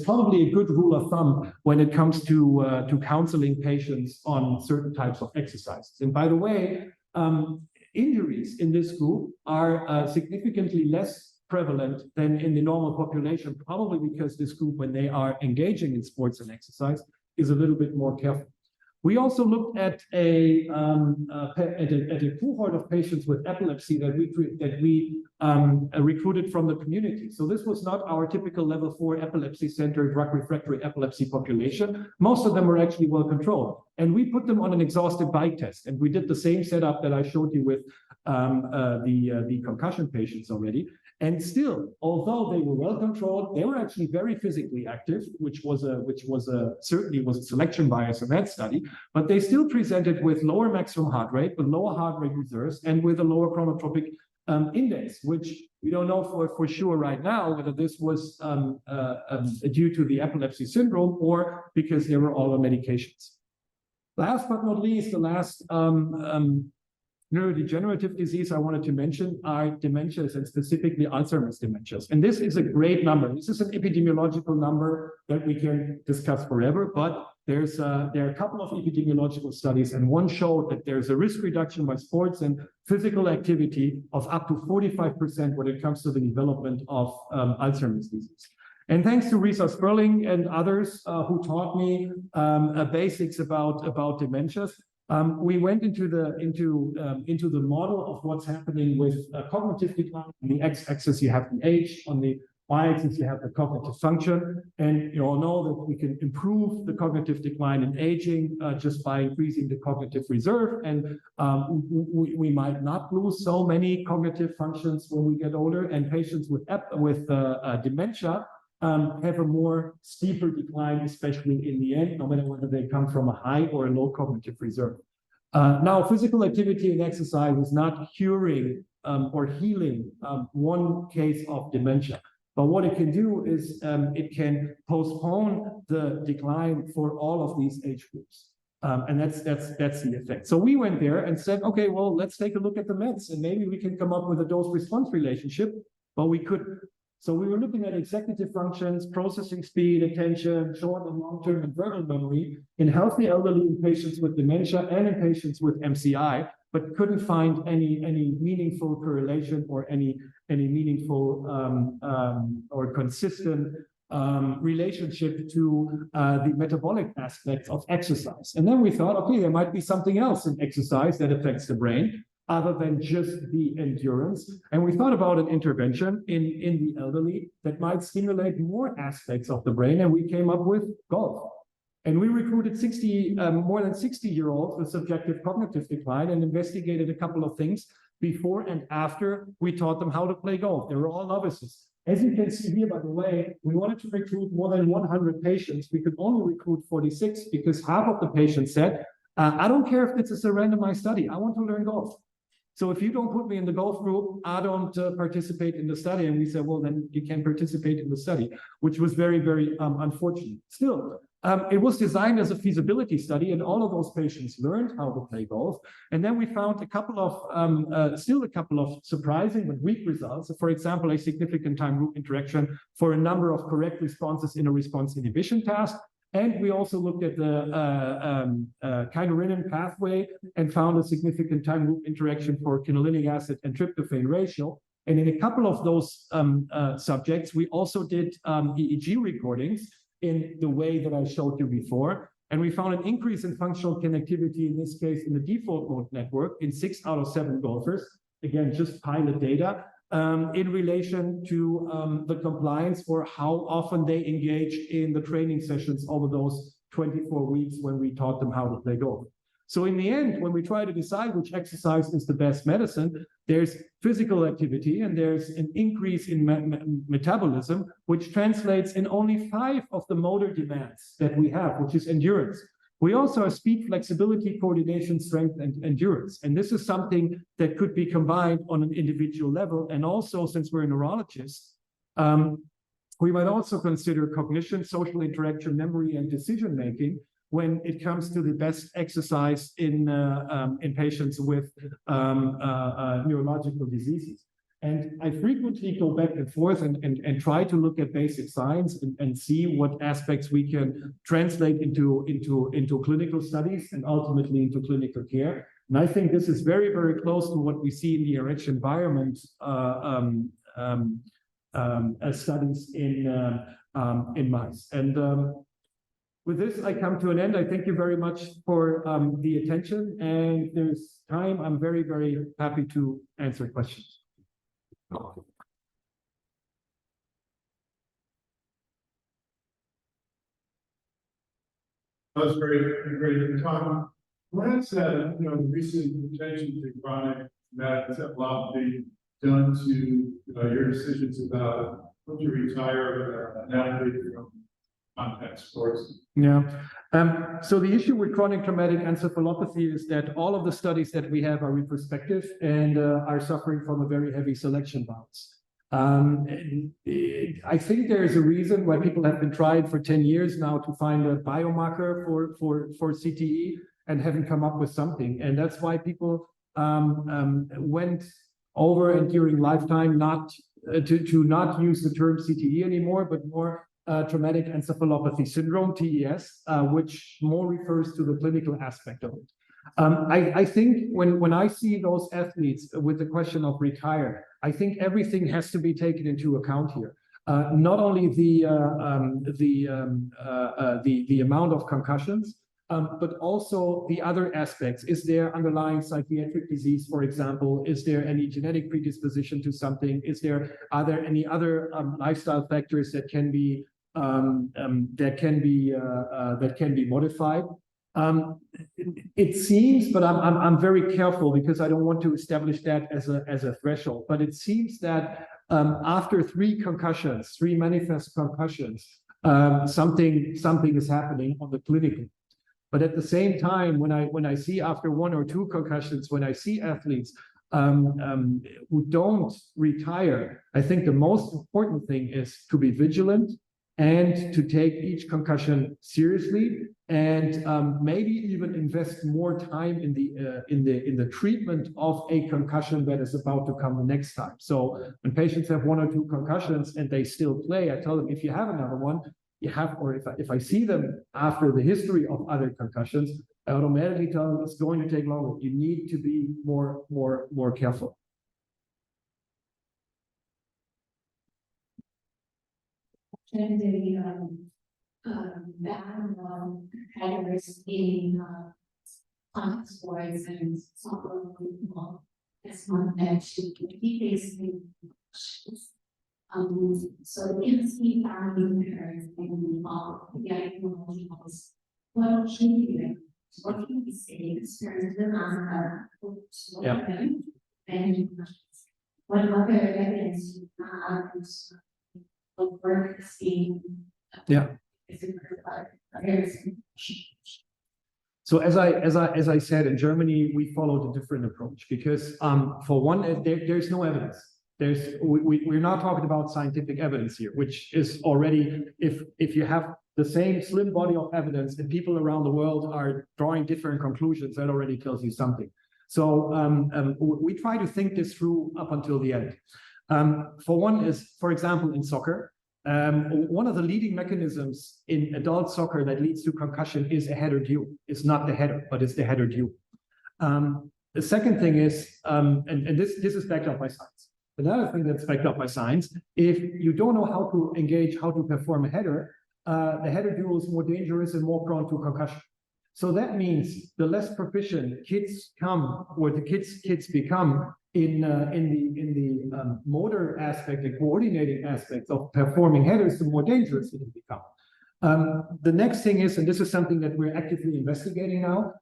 Speaker 2: probably a good rule of thumb when it comes to counseling patients on certain types of exercises. And by the way, injuries in this group are significantly less prevalent than in the normal population, probably because this group, when they are engaging in sports and exercise, is a little bit more careful. We also looked at a cohort of patients with epilepsy that we recruited from the community. So this was not our typical level 4 epilepsy center drug refractory epilepsy population. Most of them were actually well controlled, and we put them on an exhaustive bike test. And we did the same setup that I showed you with the concussion patients already. And still, although they were well controlled, they were actually very physically active, which certainly was a selection bias in that study. But they still presented with lower maximum heart rate, with lower heart rate reserves, and with a lower chronotropic index, which we don't know for sure right now whether this was due to the epilepsy syndrome or because they were all on medications. Last but not least, the last neurodegenerative disease I wanted to mention are dementias, and specifically Alzheimer's dementias. And this is a great number. This is an epidemiological number that we can discuss forever, but there are a couple of epidemiological studies, and one showed that there's a risk reduction by sports and physical activity of up to 45% when it comes to the development of Alzheimer's disease. And thanks to Risa Sperling and others who taught me basics about dementias, We went into the model of what's happening with cognitive decline. On the x-axis, you have the age. On the y-axis, you have the cognitive function. And you all know that we can improve the cognitive decline in aging just by increasing the cognitive reserve. And we might not lose so many cognitive functions when we get older. And patients with dementia have a more steeper decline, especially in the end, no matter whether they come from a high or a low cognitive reserve. Now, physical activity and exercise is not curing or healing one case of dementia. But what it can do is it can postpone the decline for all of these age groups. And that's the effect. So we went there and said, okay, well, let's take a look at the meds and maybe we can come up with a dose-response relationship, but we couldn't. So we were looking at executive functions, processing speed, attention, short and long-term and verbal memory in healthy elderly in patients with dementia and in patients with MCI, but couldn't find any meaningful correlation or any meaningful or consistent relationship to the metabolic aspects of exercise. And then we thought, okay, there might be something else in exercise that affects the brain other than just the endurance. And we thought about an intervention in the elderly that might stimulate more aspects of the brain. And we came up with golf. And we recruited more than 60-year-olds with subjective cognitive decline and investigated a couple of things before and after we taught them how to play golf. They were all novices. As you can see here, by the way, we wanted to recruit more than 100 patients. We could only recruit 46 because half of the patients said, I don't care if this is a randomized study. I want to learn golf. So if you don't put me in the golf group, I don't participate in the study. And we said, well, then you can participate in the study, which was very, very unfortunate. Still, it was designed as a feasibility study, and all of those patients learned how to play golf. And then we found still a couple of surprising but weak results. So for example, a significant time group interaction for a number of correct responses in a response inhibition task. And we also looked at the kynurenine pathway and found a significant time group interaction for quinolinic acid and tryptophan ratio. And in a couple of those subjects, we also did EEG recordings in the way that I showed you before. And we found an increase in functional connectivity, in this case, in the default mode network in 6 out of 7 golfers. Again, just pilot data. In relation to the compliance or how often they engage in the training sessions over those 24 weeks when we taught them how to play golf. So in the end, when we try to decide which exercise is the best medicine, there's physical activity and there's an increase in metabolism, which translates in only 5 of the motor demands that we have, which is endurance. We also have speed, flexibility, coordination, strength, and endurance. And this is something that could be combined on an individual level. And also, since we're neurologists, we might also consider cognition, social interaction, memory, and decision-making when it comes to the best exercise in patients with neurological diseases. And I frequently go back and forth and try to look at basic science and see what aspects we can translate into clinical studies and ultimately into clinical care. And I think this is very, very close to what we see in the RH environment as studies in mice. And with this, I come to an end. I thank you very much for the attention. And if there's time, I'm very, very happy to answer questions.
Speaker 3: That was great talk. What has the recent attention to chronic encephalopathy done to your decisions about when to retire an athlete from contact sports?
Speaker 2: Yeah. So the issue with chronic traumatic encephalopathy is that all of the studies that we have are retrospective and are suffering from a very heavy selection bias. I think there is a reason why people have been trying for 10 years now to find a biomarker for CTE and haven't come up with something. And that's why people went over and during lifetime not not use the term CTE anymore, but more traumatic encephalopathy syndrome, TES, which more refers to the clinical aspect of it. I think when I see those athletes with the question of retire, I think everything has to be taken into account here. Not only the amount of concussions, but also the other aspects. Is there underlying psychiatric disease, for example? Is there any genetic predisposition to something? Are there any other lifestyle factors that can be modified? It seems, but I'm very careful because I don't want to establish that as a threshold. But it seems that after three manifest concussions, something is happening on the clinical. But at the same time, when I see after one or two concussions, when I see athletes who don't retire, I think the most important thing is to be vigilant and to take each concussion seriously, and maybe even invest more time in the treatment of a concussion that is about to come the next time. So when patients have one or two concussions and they still play, I tell them, if you have another one, you have, or if I see them after the history of other concussions, I automatically tell them it's going to take longer. You need to be more careful.
Speaker 4: And the ban on competitors in contact sports and soccer football is not meant to be basically so the PhD family members and the ideology was what can we say experience the and what other evidence you have of work being
Speaker 2: So as I said, in Germany, we followed a different approach because for one, there's no evidence. We're not talking about scientific evidence here, which is already, if you have the same slim body of evidence and people around the world are drawing different conclusions, that already tells you something. So we try to think this through up until the end. For one is, for example, in soccer, one of the leading mechanisms in adult soccer that leads to concussion is a header due. It's not the header, but it's the header due. The second thing is, and this is backed up by science. Another thing that's backed up by science, if you don't know how to engage, how to perform a header, the header duel is more dangerous and more prone to concussion. So that means the less proficient kids come, or the kids become in the motor aspect, the coordinating aspects of performing headers, the more dangerous it will become. The next thing is, and this is something that we're actively investigating now,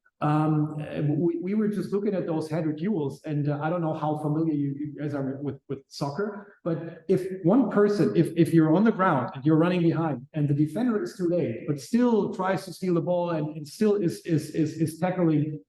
Speaker 2: we were just looking at those header duels, and I don't know how familiar you guys are with soccer, but if one person, if you're on the ground and you're running behind and the defender is too late, but still tries to steal the ball and still is tackling,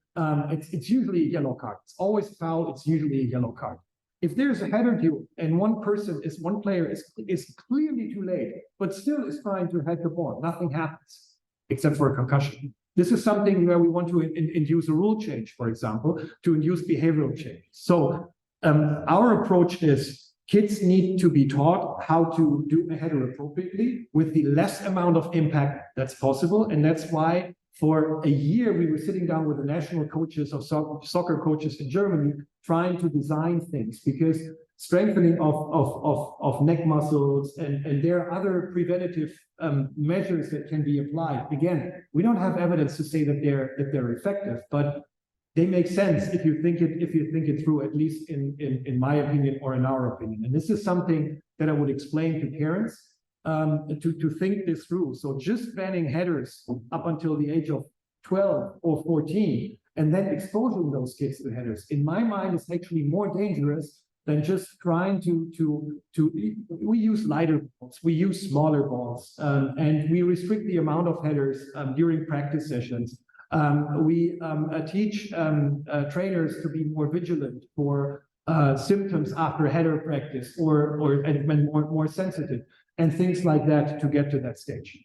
Speaker 2: it's usually a yellow card. It's always foul. It's usually a yellow card. If there's a header duel and one player is clearly too late, but still is trying to head the ball, nothing happens except for a concussion. This is something where we want to induce a rule change, for example, to induce behavioral change. So our approach is kids need to be taught how to do a header appropriately with the less amount of impact that's possible. And that's why for a year we were sitting down with the national coaches of soccer coaches in Germany, trying to design things, because strengthening of neck muscles, and there are other preventative measures that can be applied. Again, we don't have evidence to say that they're effective, but they make sense if you think it through, at least in my opinion or in our opinion. And this is something that I would explain to parents to think this through. So just banning headers up until the age of 12 or 14, and then exposing those kids to headers, in my mind, is actually more dangerous than just trying to we use lighter balls, we use smaller balls, and we restrict the amount of headers during practice sessions. We teach trainers to be more vigilant for symptoms after header practice, and more sensitive, and things like that to get to that stage.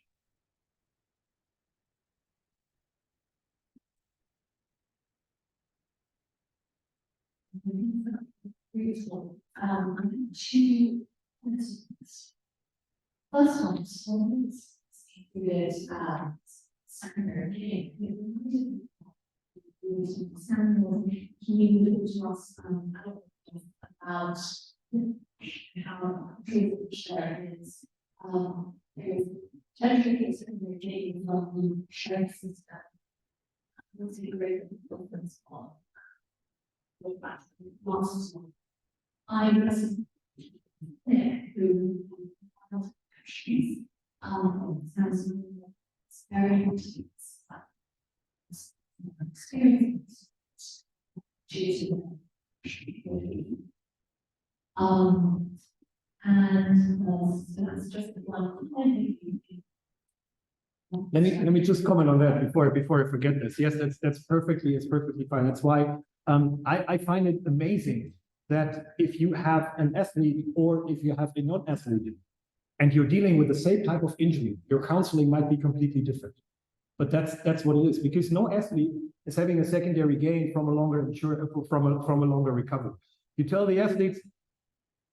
Speaker 4: Two questions. First one, so is secondary. Can you tell us about how share is there's treasury is from the sharing system What's the great difference on? With that, last one. I was there who she's sounds very experience due to and so that's just the one.
Speaker 2: Let me just comment on that before I forget this. Yes, it's perfectly fine. That's why I find it amazing that if you have an athlete or if you have a non-athlete and you're dealing with the same type of injury, your counseling might be completely different. But that's what it is, because no athlete is having a secondary gain from a longer recovery. You tell the athletes,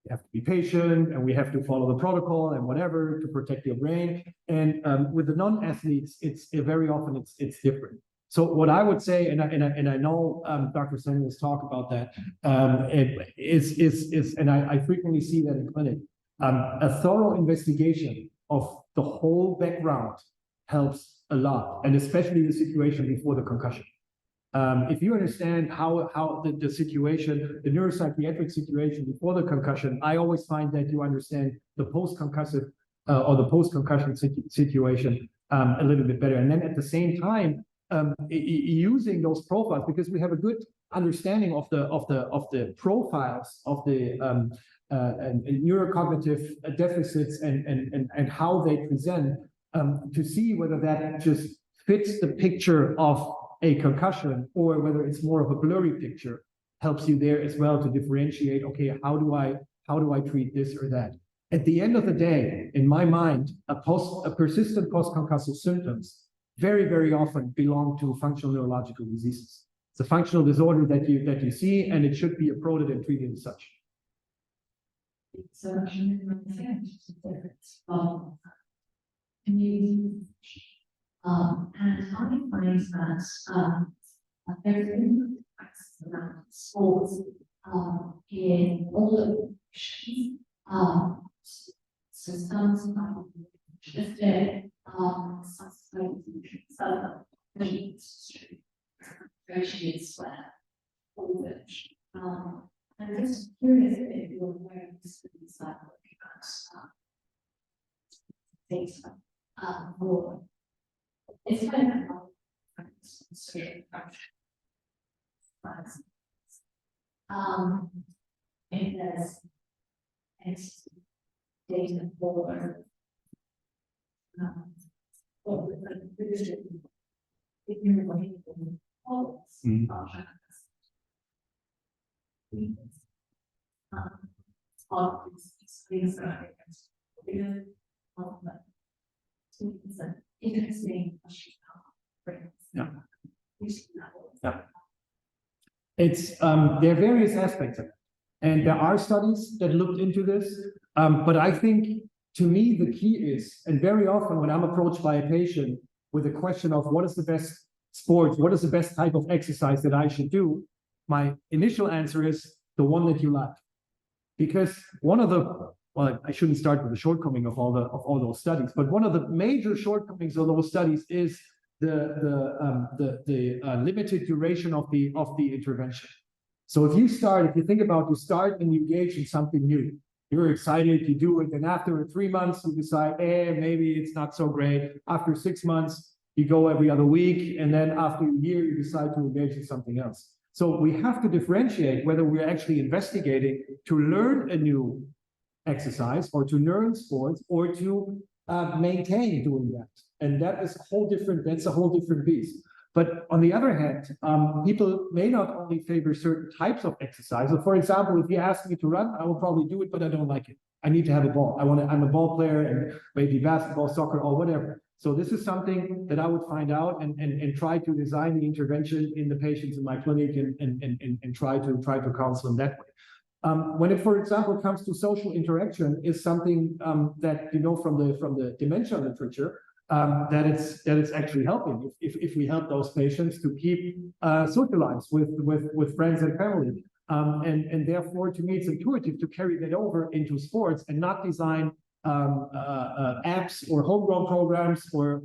Speaker 2: you have to be patient, and we have to follow the protocol and whatever to protect your brain. And with the non-athletes, it's very often it's different. So what I would say, and I know Dr. Samuels talk about that, and I frequently see that in clinic. A thorough investigation of the whole background helps a lot, and especially the situation before the concussion. If you understand how the situation, the neuropsychiatric situation before the concussion, I always find that you understand the post-concussive or the post-concussion situation a little bit better. And then at the same time, using those profiles, because we have a good understanding of the profiles of the neurocognitive deficits and how they present, to see whether that just fits the picture of a concussion or whether it's more of a blurry picture, helps you there as well to differentiate, okay, how do I treat this or that? At the end of the day, in my mind, a persistent post-concussive symptoms very, very often belong to functional neurological diseases. It's a functional disorder that you see, and it should be approached and treated as such.
Speaker 4: So, community. And I find that there's been practice around sports in all the nations. So some just did negotiates where all which I'm just curious if you're aware of this like data or it's kind of if there's data for or if you're looking for interesting.
Speaker 2: Yeah. Yeah. It's there are various aspects of it, and there are studies that looked into this. But I think, to me, the key is, and very often when I'm approached by a patient with a question of what is the best sport, what is the best type of exercise that I should do, my initial answer is the one that you like, because one of the well, I shouldn't start with the shortcoming of all those studies, but one of the major shortcomings of those studies is the limited duration of the intervention. So if you think about you start and you engage in something new, you're excited, you do it, and after 3 months you decide, maybe it's not so great. After 6 months, you go every other week, and then after a year, you decide to engage in something else. So we have to differentiate whether we're actually investigating to learn a new exercise or to learn sports or to maintain doing that. And that's a whole different beast. But on the other hand, people may not only favor certain types of exercise. So for example, if you ask me to run, I will probably do it, but I don't like it. I need to have a ball. I'm a ball player, and maybe basketball, soccer, or whatever. So this is something that I would find out and try to design the intervention in the patients in my clinic and try to counsel them that way. When it, for example, comes to social interaction, is something that you know from the dementia literature, that it's actually helping if we help those patients to keep socialized with friends and family, and therefore to me it's intuitive to carry that over into sports and not design apps or homegrown programs or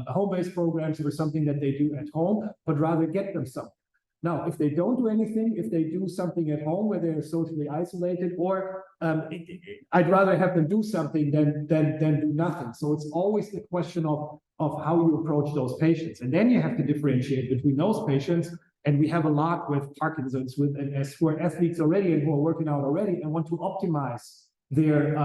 Speaker 2: home-based programs or something that they do at home, but rather get them something. Now, if they don't do anything, if they do something at home where they're socially isolated, or I'd rather have them do something than do nothing. So it's always the question of how you approach those patients. And then you have to differentiate between those patients. And we have a lot with Parkinson's, with MS, who are athletes already and who are working out already and want to optimize their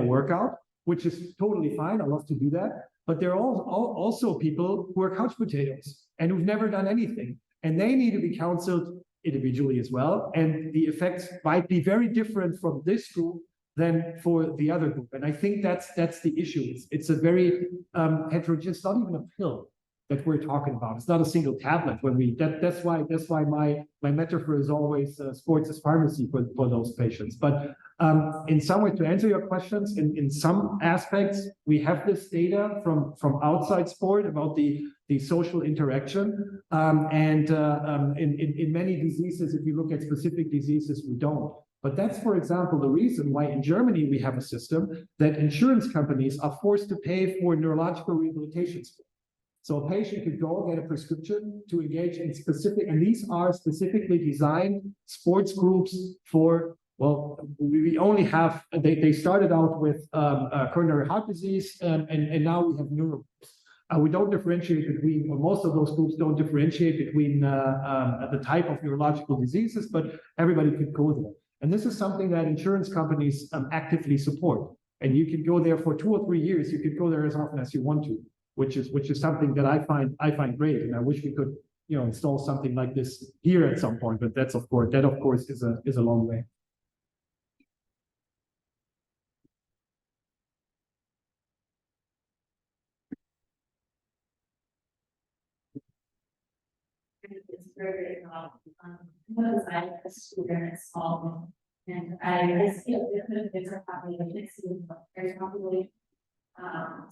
Speaker 2: workout, which is totally fine. I love to do that. But there are also people who are couch potatoes and who've never done anything. And they need to be counseled individually as well. And the effects might be very different from this group than for the other group. And I think that's the issue. It's a very heterogeneous, not even a pill that we're talking about. It's not a single tablet. That's why my metaphor is always sports as pharmacy for those patients. But in some way, to answer your questions, in some aspects, we have this data from outside sport about the social interaction. In many diseases, if you look at specific diseases, we don't. But that's, for example, the reason why in Germany we have a system that insurance companies are forced to pay for neurological rehabilitation. So a patient could go get a prescription to engage in specific, and these are specifically designed sports groups for, well, we only have, they started out with coronary heart disease, and now we have neuro. We don't differentiate between, or most of those groups don't differentiate between the type of neurological diseases, but everybody could go there. And this is something that insurance companies actively support. And you can go there for 2 or 3 years. You could go there as often as you want to, which is something that I find great. And I wish we could, install something like this here at some point. But that of course is a long way.
Speaker 4: It's very because I have a student at small, and I see a different population, it's a very population.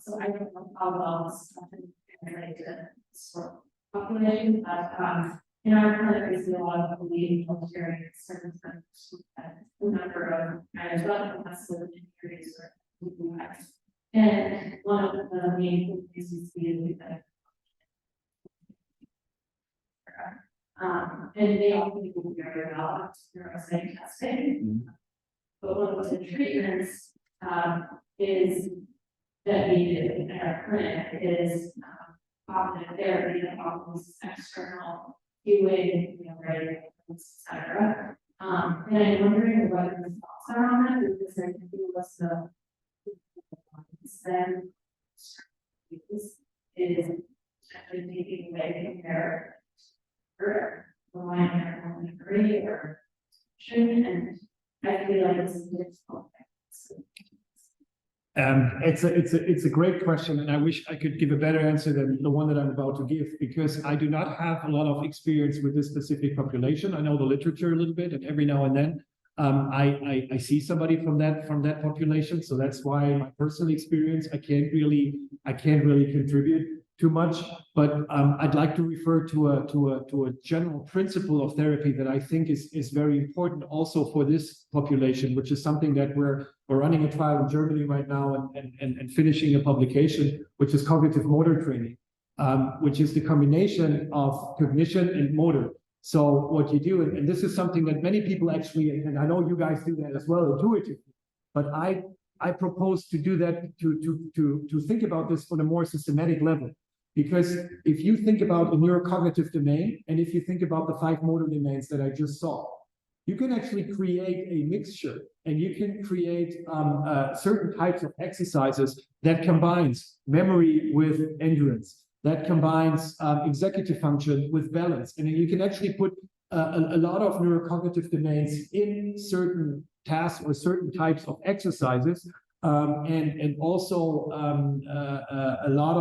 Speaker 4: So I don't know how well it's translated to sort of population, but in our clinic, we see a lot of leading military circumstances, the number of kind of massive injuries or and one of the main things we see is that and they often do very well at neuropsych testing. But one of the treatments is that we do in our clinic is cognitive therapy that offers external viewing, etc. And I'm wondering what your thoughts are on that, because I think it was the then is actually taking away from their relying on degree or and I feel like it's difficult.
Speaker 2: It's a great question, and I wish I could give a better answer than the one that I'm about to give, because I do not have a lot of experience with this specific population. I know the literature a little bit, and every now and then I see somebody from that population. So that's why my personal experience, I can't really contribute too much. But I'd like to refer to a general principle of therapy that I think is very important also for this population, which is something that we're running a trial in Germany right now and finishing a publication, which is cognitive motor training, which is the combination of cognition and motor. So what you do, and this is something that many people actually, and I know you guys do that as well intuitively, but I propose to do that, to think about this on a more systematic level. Because if you think about a neurocognitive domain, and if you think about the 5 motor domains that I just saw, you can actually create a mixture, and you can create certain types of exercises that combines memory with endurance, that combines executive function with balance. And then you can actually put a lot of neurocognitive domains in certain tasks or certain types of exercises. And also a lot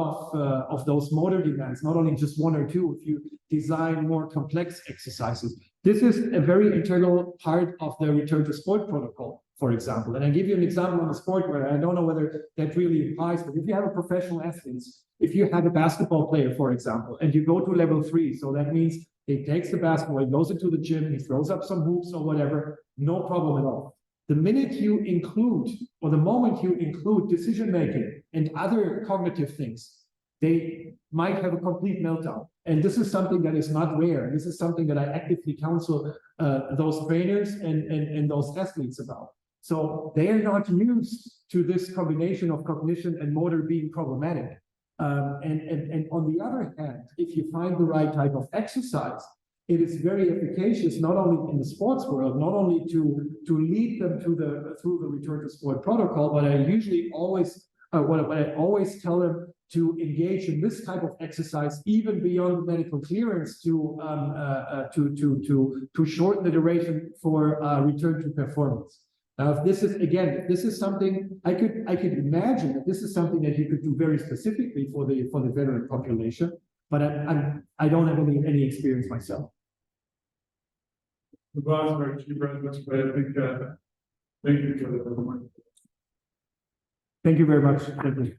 Speaker 2: of those motor demands, not only just 1 or 2, if you design more complex exercises. This is a very integral part of the return to sport protocol, for example. And I give you an example on the sport where I don't know whether that really applies, but if you have a professional athlete, if you have a basketball player, for example, and you go to level 3, so that means he takes the basketball, he goes into the gym, he throws up some hoops or whatever, no problem at all. The minute you include, or the moment you include decision-making and other cognitive things, they might have a complete meltdown. And this is something that is not rare. This is something that I actively counsel those trainers and those athletes about. So they are not used to this combination of cognition and motor being problematic. And on the other hand, if you find the right type of exercise, it is very efficacious, not only in the sports world, not only to lead them through the return to sport protocol, but I usually always what I always tell them to engage in this type of exercise even beyond medical clearance to shorten the duration for return to performance. Now, if this is something I could imagine that this is something that you could do very specifically for the veteran population, but I don't have any experience myself.
Speaker 3: The boss, thank you very much, but I think, thank you for the.
Speaker 2: Thank you very much. Thank you.